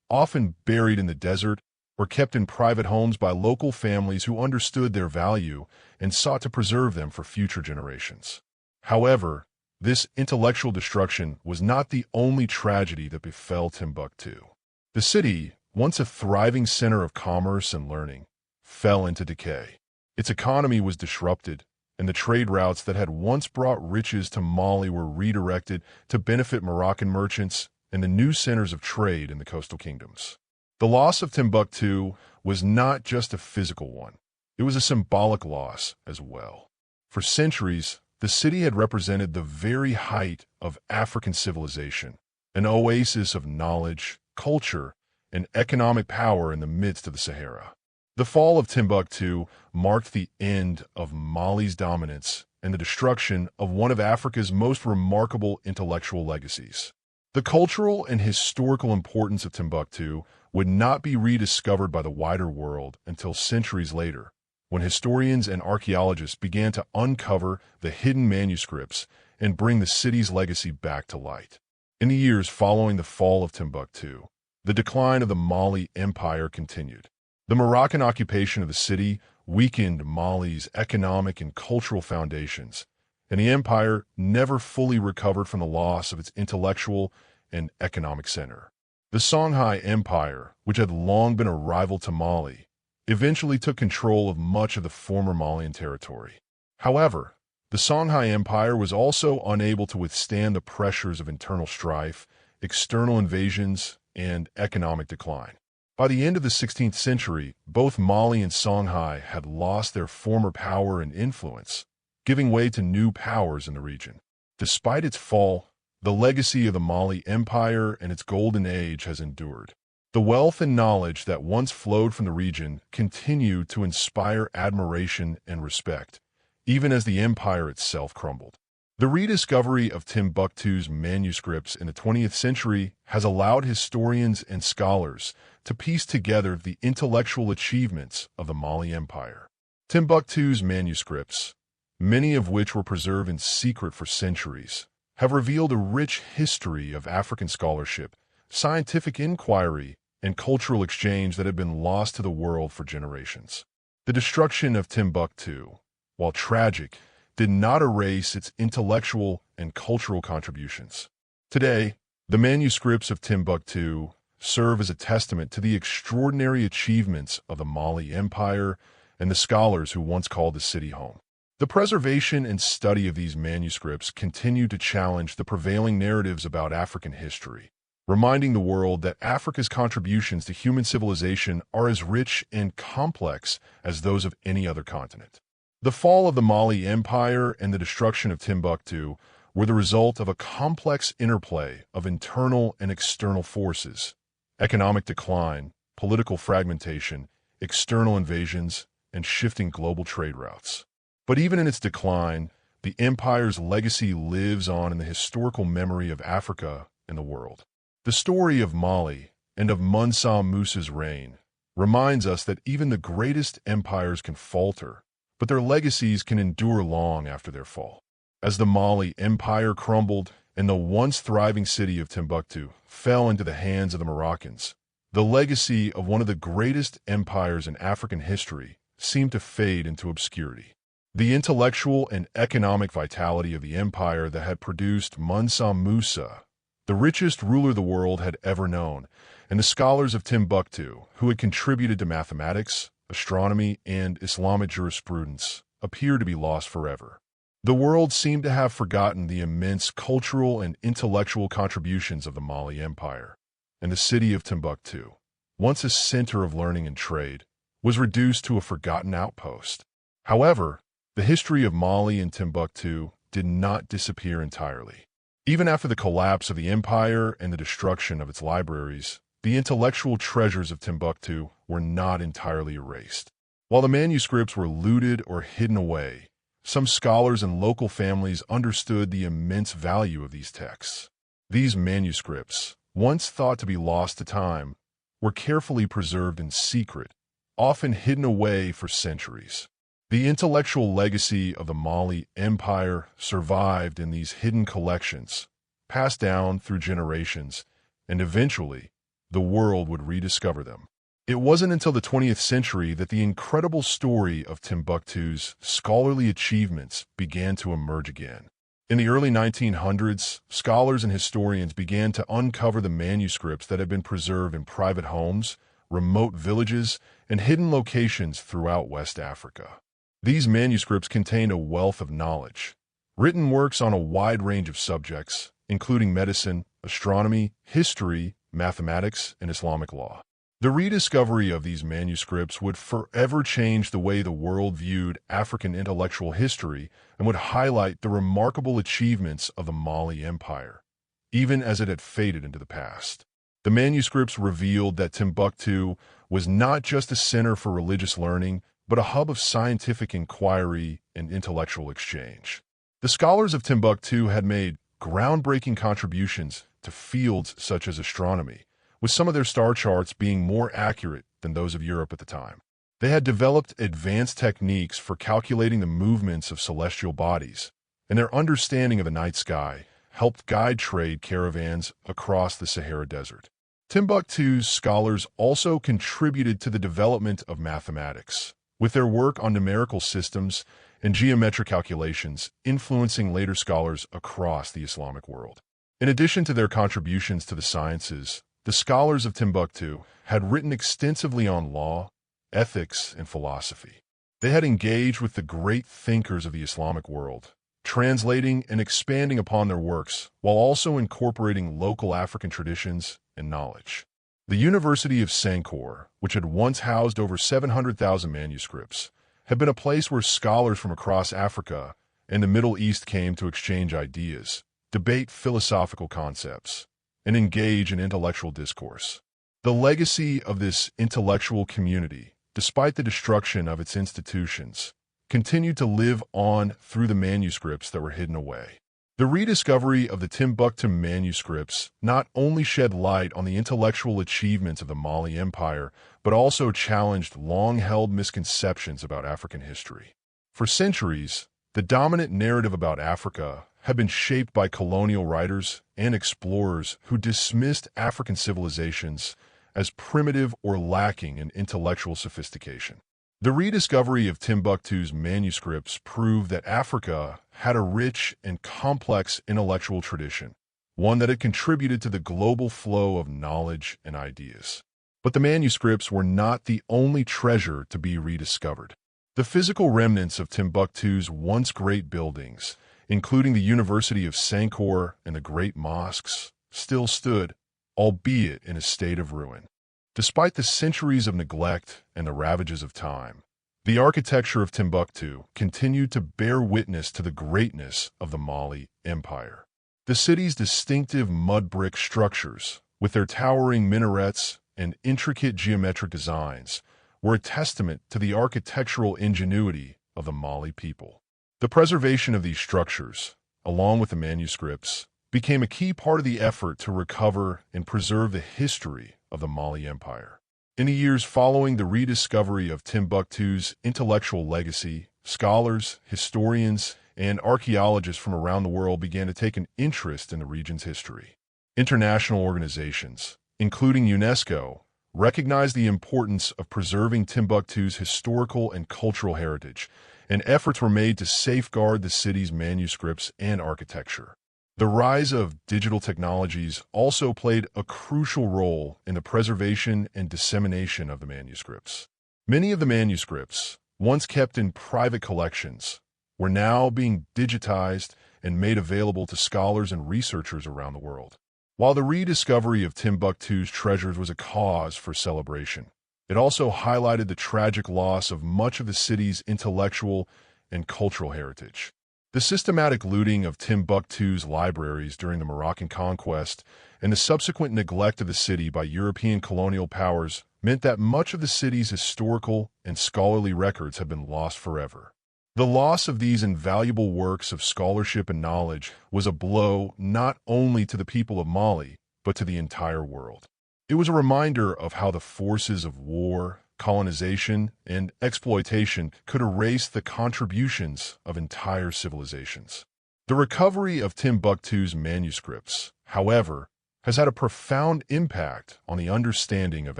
often buried in the desert or kept in private homes by local families who understood their value and sought to preserve them for future generations. However, this intellectual destruction was not the only tragedy that befell Timbuktu. The city, once a thriving center of commerce and learning, fell into decay. Its economy was disrupted, and the trade routes that had once brought riches to Mali were redirected to benefit Moroccan merchants and the new centers of trade in the coastal kingdoms. The loss of Timbuktu was not just a physical one. It was a symbolic loss as well. For centuries, the city had represented the very height of African civilization, an oasis of knowledge, culture, and economic power in the midst of the Sahara. The fall of Timbuktu marked the end of Mali's dominance and the destruction of one of Africa's most remarkable intellectual legacies. The cultural and historical importance of Timbuktu would not be rediscovered by the wider world until centuries later, when historians and archaeologists began to uncover the hidden manuscripts and bring the city's legacy back to light. In the years following the fall of Timbuktu, the decline of the Mali Empire continued. The Moroccan occupation of the city weakened Mali's economic and cultural foundations, and the empire never fully recovered from the loss of its intellectual and economic center. The Songhai Empire, which had long been a rival to Mali, eventually took control of much of the former Malian territory. However, the Songhai Empire was also unable to withstand the pressures of internal strife, external invasions, and economic decline. By the end of the 16th century, both Mali and Songhai had lost their former power and influence, giving way to new powers in the region. Despite its fall, the legacy of the Mali Empire and its golden age has endured. The wealth and knowledge that once flowed from the region continue to inspire admiration and respect, even as the empire itself crumbled. The rediscovery of Timbuktu's manuscripts in the 20th century has allowed historians and scholars to piece together the intellectual achievements of the Mali Empire. Timbuktu's manuscripts, many of which were preserved in secret for centuries, have revealed a rich history of African scholarship, scientific inquiry, and cultural exchange that had been lost to the world for generations. The destruction of Timbuktu, while tragic, did not erase its intellectual and cultural contributions. Today, the manuscripts of Timbuktu serve as a testament to the extraordinary achievements of the Mali Empire and the scholars who once called the city home. The preservation and study of these manuscripts continue to challenge the prevailing narratives about African history, reminding the world that Africa's contributions to human civilization are as rich and complex as those of any other continent. The fall of the Mali Empire and the destruction of Timbuktu were the result of a complex interplay of internal and external forces: economic decline, political fragmentation, external invasions, and shifting global trade routes. But even in its decline, the empire's legacy lives on in the historical memory of Africa and the world. The story of Mali and of Mansa Musa's reign reminds us that even the greatest empires can falter, but their legacies can endure long after their fall. As the Mali Empire crumbled and the once thriving city of Timbuktu fell into the hands of the Moroccans, the legacy of one of the greatest empires in African history seemed to fade into obscurity. The intellectual and economic vitality of the empire that had produced Mansa Musa, the richest ruler the world had ever known, and the scholars of Timbuktu who had contributed to mathematics, astronomy, and Islamic jurisprudence, appear to be lost forever. The world seemed to have forgotten the immense cultural and intellectual contributions of the Mali Empire, and the city of Timbuktu, once a center of learning and trade, was reduced to a forgotten outpost. However, the history of Mali and Timbuktu did not disappear entirely. Even after the collapse of the empire and the destruction of its libraries, the intellectual treasures of Timbuktu were not entirely erased. While the manuscripts were looted or hidden away, some scholars and local families understood the immense value of these texts. These manuscripts, once thought to be lost to time, were carefully preserved in secret, often hidden away for centuries. The intellectual legacy of the Mali Empire survived in these hidden collections, passed down through generations, and eventually, the world would rediscover them. It wasn't until the 20th century that the incredible story of Timbuktu's scholarly achievements began to emerge again. In the early 1900s, scholars and historians began to uncover the manuscripts that had been preserved in private homes, remote villages, and hidden locations throughout West Africa. These manuscripts contained a wealth of knowledge, written works on a wide range of subjects, including medicine, astronomy, history, mathematics, and Islamic law. The rediscovery of these manuscripts would forever change the way the world viewed African intellectual history and would highlight the remarkable achievements of the Mali Empire, even as it had faded into the past. The manuscripts revealed that Timbuktu was not just a center for religious learning, but a hub of scientific inquiry and intellectual exchange. The scholars of Timbuktu had made groundbreaking contributions to fields such as astronomy, with some of their star charts being more accurate than those of Europe at the time. They had developed advanced techniques for calculating the movements of celestial bodies, and their understanding of the night sky helped guide trade caravans across the Sahara Desert. Timbuktu's scholars also contributed to the development of mathematics, with their work on numerical systems and geometric calculations influencing later scholars across the Islamic world. In addition to their contributions to the sciences, the scholars of Timbuktu had written extensively on law, ethics, and philosophy. They had engaged with the great thinkers of the Islamic world, translating and expanding upon their works while also incorporating local African traditions and knowledge. The University of Sankore, which had once housed over 700,000 manuscripts, had been a place where scholars from across Africa and the Middle East came to exchange ideas, debate philosophical concepts, and engage in intellectual discourse. The legacy of this intellectual community, despite the destruction of its institutions, continued to live on through the manuscripts that were hidden away. The rediscovery of the Timbuktu manuscripts not only shed light on the intellectual achievements of the Mali Empire, but also challenged long-held misconceptions about African history. For centuries, the dominant narrative about Africa had been shaped by colonial writers and explorers who dismissed African civilizations as primitive or lacking in intellectual sophistication. The rediscovery of Timbuktu's manuscripts proved that Africa had a rich and complex intellectual tradition, one that had contributed to the global flow of knowledge and ideas. But the manuscripts were not the only treasure to be rediscovered. The physical remnants of Timbuktu's once great buildings, including the University of Sankore and the great mosques, still stood, albeit in a state of ruin. Despite the centuries of neglect and the ravages of time, the architecture of Timbuktu continued to bear witness to the greatness of the Mali Empire. The city's distinctive mud brick structures, with their towering minarets and intricate geometric designs, were a testament to the architectural ingenuity of the Mali people. The preservation of these structures, along with the manuscripts, became a key part of the effort to recover and preserve the history of the Mali Empire. In the years following the rediscovery of Timbuktu's intellectual legacy, scholars, historians, and archaeologists from around the world began to take an interest in the region's history. International organizations, including UNESCO, recognized the importance of preserving Timbuktu's historical and cultural heritage, and efforts were made to safeguard the city's manuscripts and architecture. The rise of digital technologies also played a crucial role in the preservation and dissemination of the manuscripts. Many of the manuscripts, once kept in private collections, were now being digitized and made available to scholars and researchers around the world. While the rediscovery of Timbuktu's treasures was a cause for celebration, it also highlighted the tragic loss of much of the city's intellectual and cultural heritage. The systematic looting of Timbuktu's libraries during the Moroccan conquest and the subsequent neglect of the city by European colonial powers meant that much of the city's historical and scholarly records had been lost forever. The loss of these invaluable works of scholarship and knowledge was a blow not only to the people of Mali, but to the entire world. It was a reminder of how the forces of war, colonization, and exploitation could erase the contributions of entire civilizations. The recovery of Timbuktu's manuscripts, however, has had a profound impact on the understanding of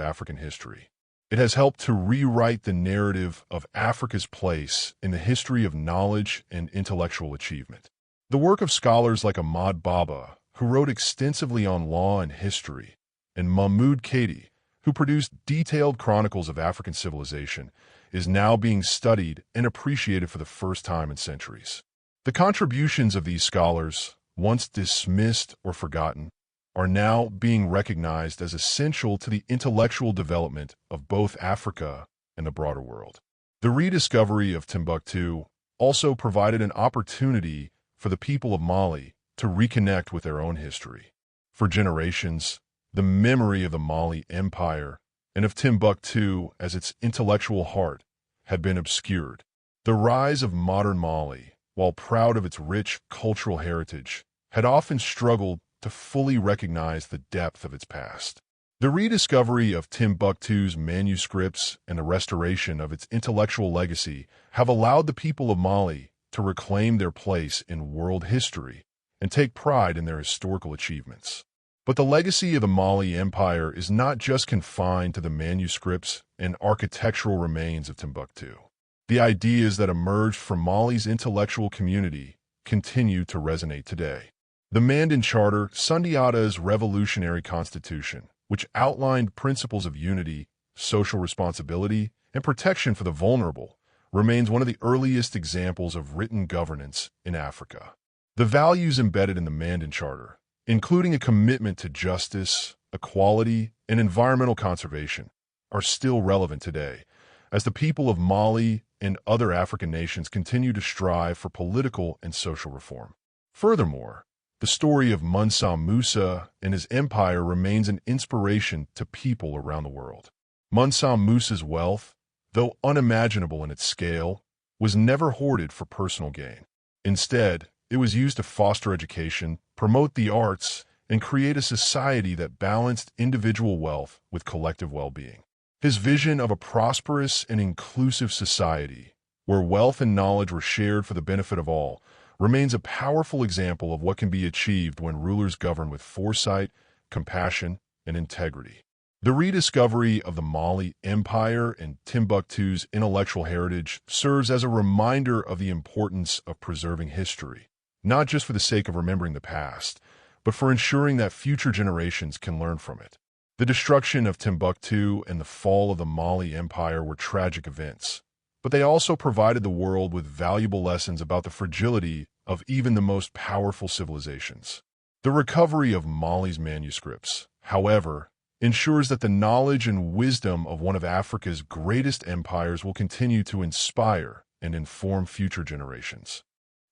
African history. It has helped to rewrite the narrative of Africa's place in the history of knowledge and intellectual achievement. The work of scholars like Ahmad Baba, who wrote extensively on law and history, and Mahmoud Kadi, who produced detailed chronicles of African civilization, is now being studied and appreciated for the first time in centuries. The contributions of these scholars, once dismissed or forgotten, are now being recognized as essential to the intellectual development of both Africa and the broader world. The rediscovery of Timbuktu also provided an opportunity for the people of Mali to reconnect with their own history. For generations, the memory of the Mali Empire and of Timbuktu as its intellectual heart had been obscured. The rise of modern Mali, while proud of its rich cultural heritage, had often struggled to fully recognize the depth of its past. The rediscovery of Timbuktu's manuscripts and the restoration of its intellectual legacy have allowed the people of Mali to reclaim their place in world history and take pride in their historical achievements. But the legacy of the Mali Empire is not just confined to the manuscripts and architectural remains of Timbuktu. The ideas that emerged from Mali's intellectual community continue to resonate today. The Mandan Charter, Sundiata's revolutionary constitution, which outlined principles of unity, social responsibility, and protection for the vulnerable, remains one of the earliest examples of written governance in Africa. The values embedded in the Mandan Charter, including a commitment to justice, equality, and environmental conservation, are still relevant today, as the people of Mali and other African nations continue to strive for political and social reform. Furthermore, the story of Mansa Musa and his empire remains an inspiration to people around the world. Mansa Musa's wealth, though unimaginable in its scale, was never hoarded for personal gain. Instead, it was used to foster education, promote the arts, and create a society that balanced individual wealth with collective well-being. His vision of a prosperous and inclusive society, where wealth and knowledge were shared for the benefit of all, remains a powerful example of what can be achieved when rulers govern with foresight, compassion, and integrity. The rediscovery of the Mali Empire and Timbuktu's intellectual heritage serves as a reminder of the importance of preserving history, not just for the sake of remembering the past, but for ensuring that future generations can learn from it. The destruction of Timbuktu and the fall of the Mali Empire were tragic events, but they also provided the world with valuable lessons about the fragility of even the most powerful civilizations. The recovery of Mali's manuscripts, however, ensures that the knowledge and wisdom of one of Africa's greatest empires will continue to inspire and inform future generations.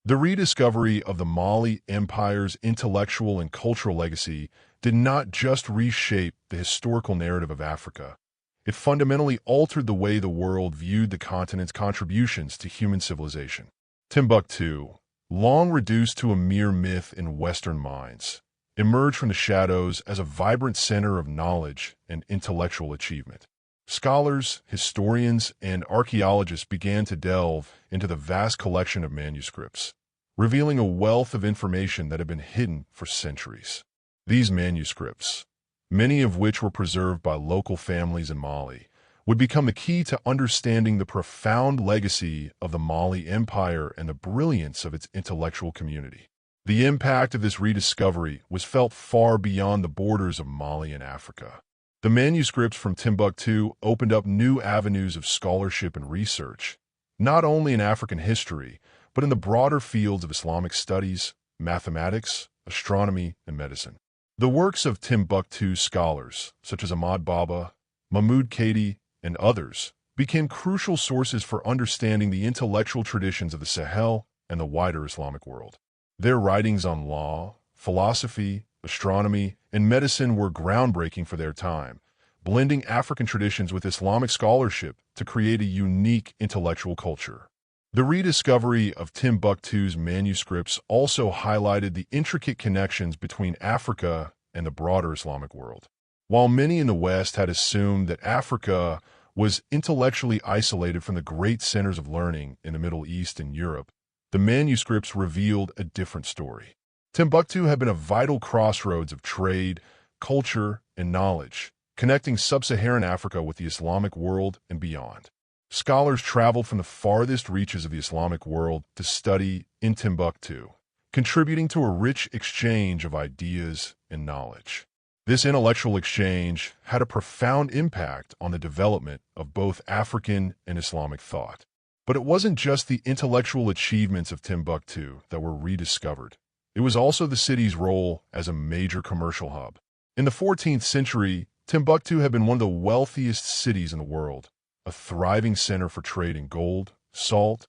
The rediscovery of the Mali Empire's intellectual and cultural legacy did not just reshape the historical narrative of Africa. It fundamentally altered the way the world viewed the continent's contributions to human civilization. Timbuktu, long reduced to a mere myth in Western minds, emerged from the shadows as a vibrant center of knowledge and intellectual achievement. Scholars, historians, and archaeologists began to delve into the vast collection of manuscripts, revealing a wealth of information that had been hidden for centuries. These manuscripts, many of which were preserved by local families in Mali, would become the key to understanding the profound legacy of the Mali Empire and the brilliance of its intellectual community. The impact of this rediscovery was felt far beyond the borders of Mali and Africa. The manuscripts from Timbuktu opened up new avenues of scholarship and research, not only in African history, but in the broader fields of Islamic studies, mathematics, astronomy, and medicine. The works of Timbuktu scholars, such as Ahmad Baba, Mahmud Kadi, and others, became crucial sources for understanding the intellectual traditions of the Sahel and the wider Islamic world. Their writings on law, philosophy, astronomy, and medicine were groundbreaking for their time, blending African traditions with Islamic scholarship to create a unique intellectual culture. The rediscovery of Timbuktu's manuscripts also highlighted the intricate connections between Africa and the broader Islamic world. While many in the West had assumed that Africa was intellectually isolated from the great centers of learning in the Middle East and Europe, the manuscripts revealed a different story. Timbuktu had been a vital crossroads of trade, culture, and knowledge, connecting sub-Saharan Africa with the Islamic world and beyond. Scholars traveled from the farthest reaches of the Islamic world to study in Timbuktu, contributing to a rich exchange of ideas and knowledge. This intellectual exchange had a profound impact on the development of both African and Islamic thought. But it wasn't just the intellectual achievements of Timbuktu that were rediscovered. It was also the city's role as a major commercial hub. In the 14th century, Timbuktu had been one of the wealthiest cities in the world, a thriving center for trade in gold, salt,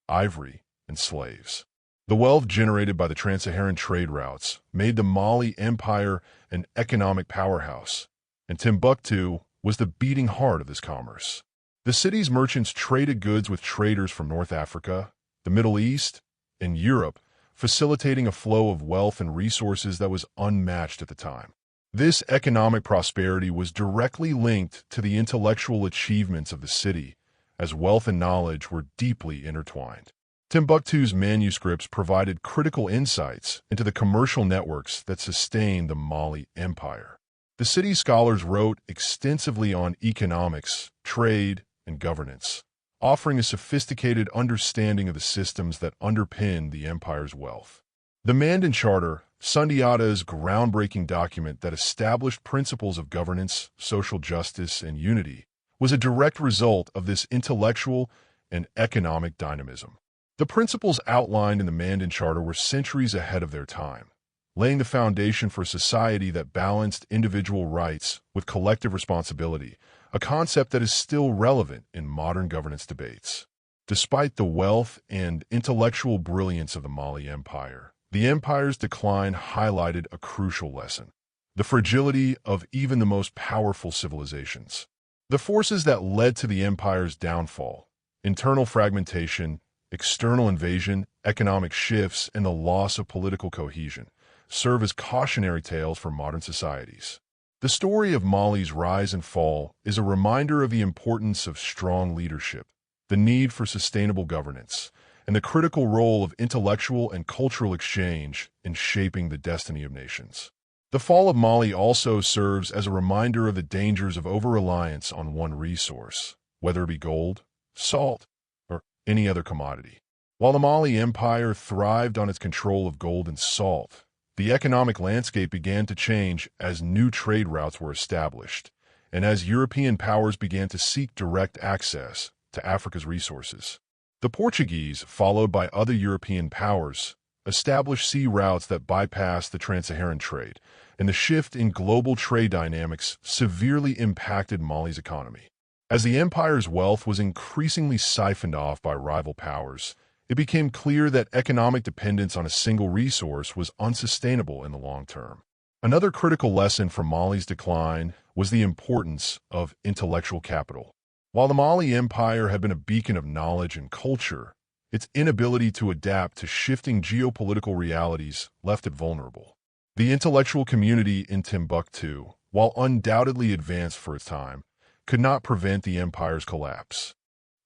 ivory, and slaves. The wealth generated by the trans-Saharan trade routes made the Mali Empire an economic powerhouse, and Timbuktu was the beating heart of this commerce. The city's merchants traded goods with traders from North Africa, the Middle East, and Europe, facilitating a flow of wealth and resources that was unmatched at the time. This economic prosperity was directly linked to the intellectual achievements of the city, as wealth and knowledge were deeply intertwined. Timbuktu's manuscripts provided critical insights into the commercial networks that sustained the Mali Empire. The city's scholars wrote extensively on economics, trade, and governance, offering a sophisticated understanding of the systems that underpin the empire's wealth. The Mandan Charter, Sundiata's groundbreaking document that established principles of governance, social justice, and unity, was a direct result of this intellectual and economic dynamism. The principles outlined in the Mandan Charter were centuries ahead of their time, laying the foundation for a society that balanced individual rights with collective responsibility, a concept that is still relevant in modern governance debates. Despite the wealth and intellectual brilliance of the Mali Empire, the empire's decline highlighted a crucial lesson: the fragility of even the most powerful civilizations. The forces that led to the empire's downfall, internal fragmentation, external invasion, economic shifts, and the loss of political cohesion, serve as cautionary tales for modern societies. The story of Mali's rise and fall is a reminder of the importance of strong leadership, the need for sustainable governance, and the critical role of intellectual and cultural exchange in shaping the destiny of nations. The fall of Mali also serves as a reminder of the dangers of over-reliance on one resource, whether it be gold, salt, or any other commodity. While the Mali Empire thrived on its control of gold and salt, the economic landscape began to change as new trade routes were established, and as European powers began to seek direct access to Africa's resources. The Portuguese, followed by other European powers, established sea routes that bypassed the trans-Saharan trade, and the shift in global trade dynamics severely impacted Mali's economy. As the empire's wealth was increasingly siphoned off by rival powers, it became clear that economic dependence on a single resource was unsustainable in the long term. Another critical lesson from Mali's decline was the importance of intellectual capital. While the Mali Empire had been a beacon of knowledge and culture, its inability to adapt to shifting geopolitical realities left it vulnerable. The intellectual community in Timbuktu, while undoubtedly advanced for its time, could not prevent the empire's collapse.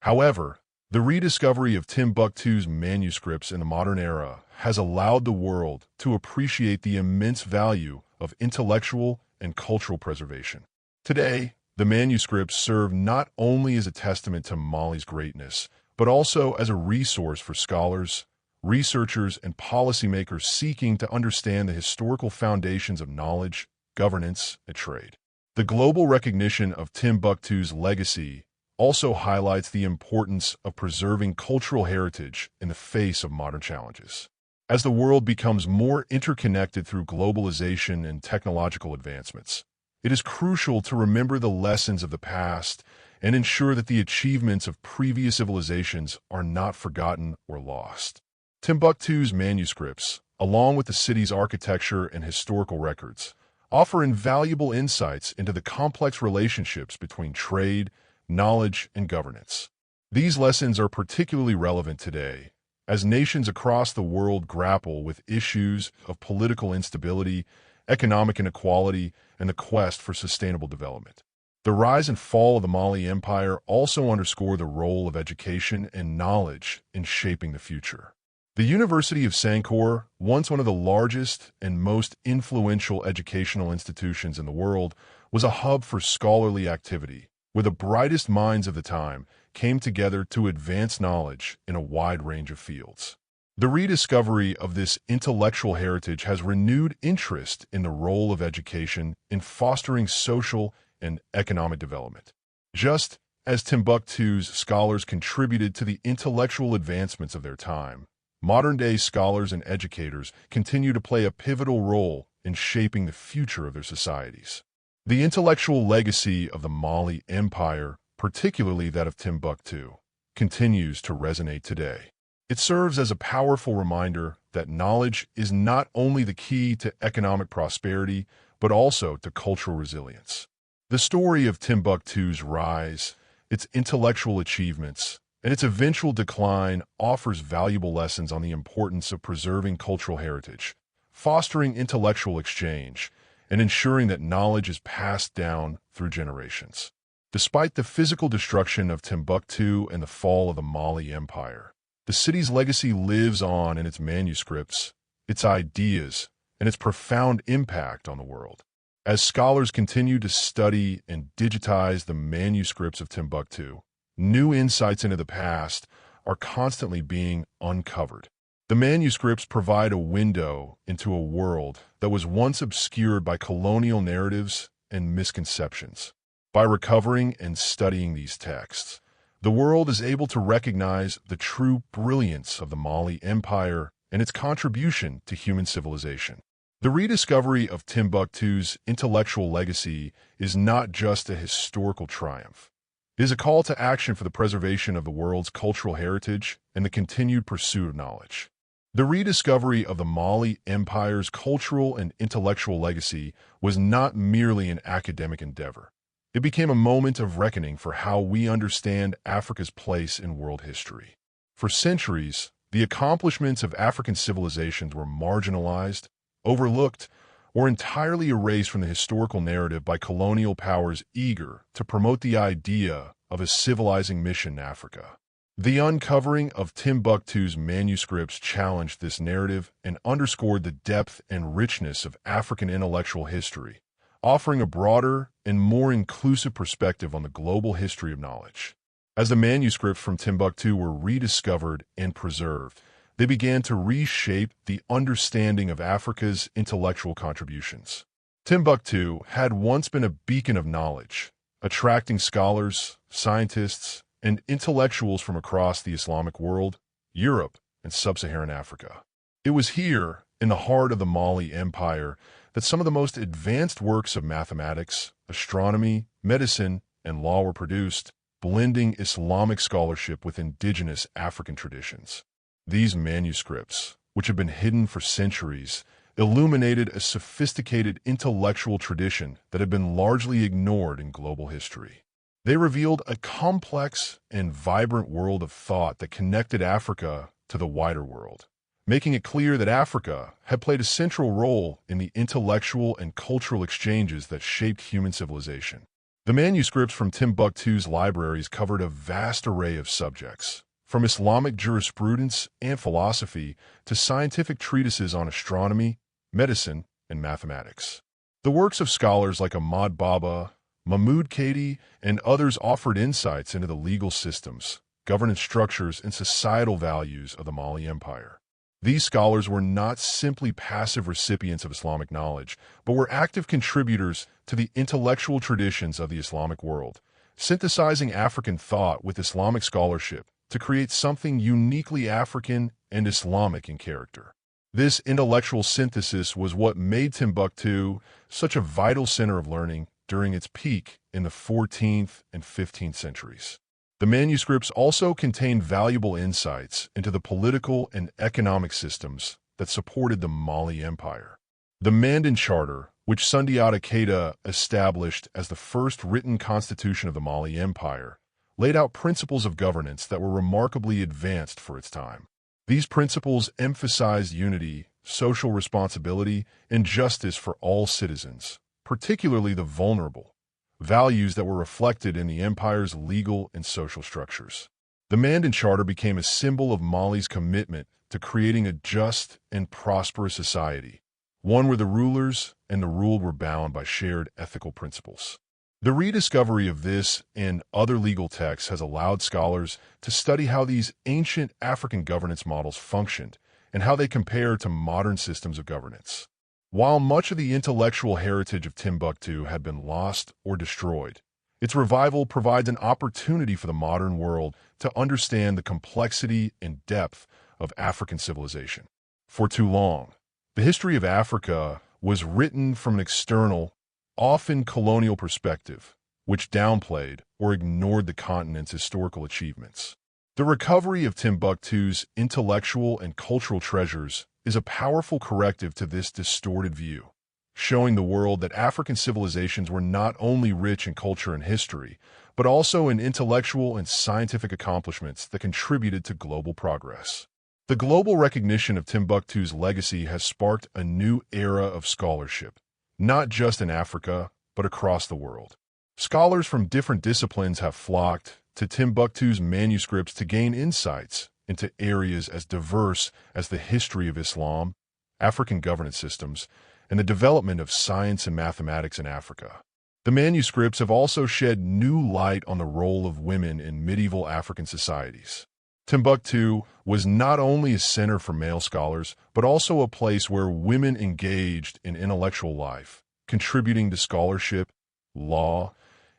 However, the rediscovery of Timbuktu's manuscripts in the modern era has allowed the world to appreciate the immense value of intellectual and cultural preservation. Today, the manuscripts serve not only as a testament to Mali's greatness, but also as a resource for scholars, researchers, and policymakers seeking to understand the historical foundations of knowledge, governance, and trade. The global recognition of Timbuktu's legacy also highlights the importance of preserving cultural heritage in the face of modern challenges. As the world becomes more interconnected through globalization and technological advancements, it is crucial to remember the lessons of the past and ensure that the achievements of previous civilizations are not forgotten or lost. Timbuktu's manuscripts, along with the city's architecture and historical records, offer invaluable insights into the complex relationships between trade, knowledge, and governance. These lessons are particularly relevant today, as nations across the world grapple with issues of political instability, economic inequality, and the quest for sustainable development. The rise and fall of the Mali Empire also underscore the role of education and knowledge in shaping the future. The University of Sankore, once one of the largest and most influential educational institutions in the world, was a hub for scholarly activity, where the brightest minds of the time came together to advance knowledge in a wide range of fields. The rediscovery of this intellectual heritage has renewed interest in the role of education in fostering social and economic development. Just as Timbuktu's scholars contributed to the intellectual advancements of their time, modern-day scholars and educators continue to play a pivotal role in shaping the future of their societies. The intellectual legacy of the Mali Empire, particularly that of Timbuktu, continues to resonate today. It serves as a powerful reminder that knowledge is not only the key to economic prosperity, but also to cultural resilience. The story of Timbuktu's rise, its intellectual achievements, and its eventual decline offers valuable lessons on the importance of preserving cultural heritage, fostering intellectual exchange, and ensuring that knowledge is passed down through generations. Despite the physical destruction of Timbuktu and the fall of the Mali Empire, the city's legacy lives on in its manuscripts, its ideas, and its profound impact on the world. As scholars continue to study and digitize the manuscripts of Timbuktu, new insights into the past are constantly being uncovered. The manuscripts provide a window into a world that was once obscured by colonial narratives and misconceptions. By recovering and studying these texts, the world is able to recognize the true brilliance of the Mali Empire and its contribution to human civilization. The rediscovery of Timbuktu's intellectual legacy is not just a historical triumph. It is a call to action for the preservation of the world's cultural heritage and the continued pursuit of knowledge. The rediscovery of the Mali Empire's cultural and intellectual legacy was not merely an academic endeavor. It became a moment of reckoning for how we understand Africa's place in world history. For centuries, the accomplishments of African civilizations were marginalized, overlooked, or entirely erased from the historical narrative by colonial powers eager to promote the idea of a civilizing mission in Africa. The uncovering of Timbuktu's manuscripts challenged this narrative and underscored the depth and richness of African intellectual history, offering a broader and more inclusive perspective on the global history of knowledge. As the manuscripts from Timbuktu were rediscovered and preserved, they began to reshape the understanding of Africa's intellectual contributions. Timbuktu had once been a beacon of knowledge, attracting scholars, scientists, and intellectuals from across the Islamic world, Europe, and sub-Saharan Africa. It was here, in the heart of the Mali Empire, that some of the most advanced works of mathematics, astronomy, medicine, and law were produced, blending Islamic scholarship with indigenous African traditions. These manuscripts, which have been hidden for centuries, illuminated a sophisticated intellectual tradition that had been largely ignored in global history. They revealed a complex and vibrant world of thought that connected Africa to the wider world, making it clear that Africa had played a central role in the intellectual and cultural exchanges that shaped human civilization. The manuscripts from Timbuktu's libraries covered a vast array of subjects, from Islamic jurisprudence and philosophy to scientific treatises on astronomy, medicine, and mathematics. The works of scholars like Ahmad Baba, Mahmoud Kadi, and others offered insights into the legal systems, governance structures, and societal values of the Mali Empire. These scholars were not simply passive recipients of Islamic knowledge, but were active contributors to the intellectual traditions of the Islamic world, synthesizing African thought with Islamic scholarship to create something uniquely African and Islamic in character. This intellectual synthesis was what made Timbuktu such a vital center of learning during its peak in the 14th and 15th centuries. The manuscripts also contain valuable insights into the political and economic systems that supported the Mali Empire. The Mandan Charter, which Sundiata Keita established as the first written constitution of the Mali Empire, laid out principles of governance that were remarkably advanced for its time. These principles emphasized unity, social responsibility, and justice for all citizens, particularly the vulnerable, values that were reflected in the empire's legal and social structures. The Mandan Charter became a symbol of Mali's commitment to creating a just and prosperous society, one where the rulers and the ruled were bound by shared ethical principles. The rediscovery of this and other legal texts has allowed scholars to study how these ancient African governance models functioned and how they compare to modern systems of governance. While much of the intellectual heritage of Timbuktu had been lost or destroyed, its revival provides an opportunity for the modern world to understand the complexity and depth of African civilization. For too long, the history of Africa was written from an external, often colonial perspective, which downplayed or ignored the continent's historical achievements. The recovery of Timbuktu's intellectual and cultural treasures is a powerful corrective to this distorted view, showing the world that African civilizations were not only rich in culture and history, but also in intellectual and scientific accomplishments that contributed to global progress. The global recognition of Timbuktu's legacy has sparked a new era of scholarship, not just in Africa, but across the world. Scholars from different disciplines have flocked to Timbuktu's manuscripts to gain insights into areas as diverse as the history of Islam, African governance systems, and the development of science and mathematics in Africa. The manuscripts have also shed new light on the role of women in medieval African societies. Timbuktu was not only a center for male scholars, but also a place where women engaged in intellectual life, contributing to scholarship, law,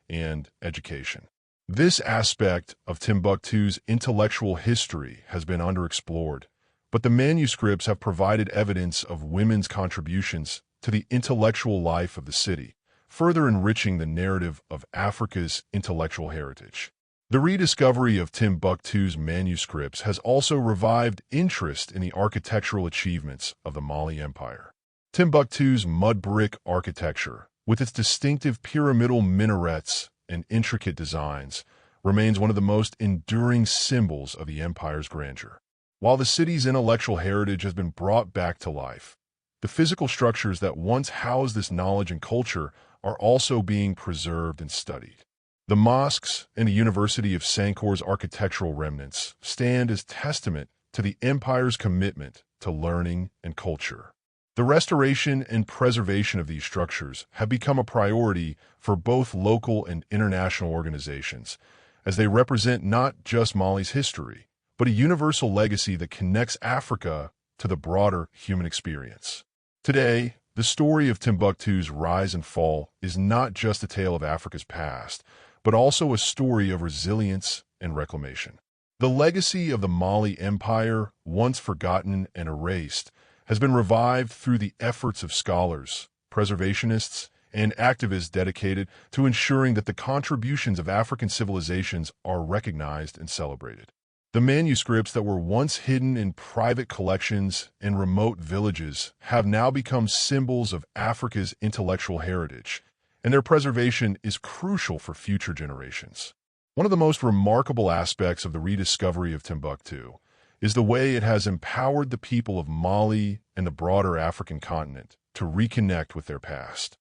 and education. This aspect of Timbuktu's intellectual history has been underexplored, but the manuscripts have provided evidence of women's contributions to the intellectual life of the city, further enriching the narrative of Africa's intellectual heritage. The rediscovery of Timbuktu's manuscripts has also revived interest in the architectural achievements of the Mali Empire. Timbuktu's mud brick architecture, with its distinctive pyramidal minarets and intricate designs, remains one of the most enduring symbols of the empire's grandeur. While the city's intellectual heritage has been brought back to life, the physical structures that once housed this knowledge and culture are also being preserved and studied. The mosques and the University of Sankor's architectural remnants stand as testament to the empire's commitment to learning and culture. The restoration and preservation of these structures have become a priority for both local and international organizations, as they represent not just Mali's history, but a universal legacy that connects Africa to the broader human experience. Today, the story of Timbuktu's rise and fall is not just a tale of Africa's past, but also a story of resilience and reclamation. The legacy of the Mali Empire, once forgotten and erased, has been revived through the efforts of scholars, preservationists, and activists dedicated to ensuring that the contributions of African civilizations are recognized and celebrated. The manuscripts that were once hidden in private collections in remote villages have now become symbols of Africa's intellectual heritage, and their preservation is crucial for future generations. One of the most remarkable aspects of the rediscovery of Timbuktu is the way it has empowered the people of Mali and the broader African continent to reconnect with their past.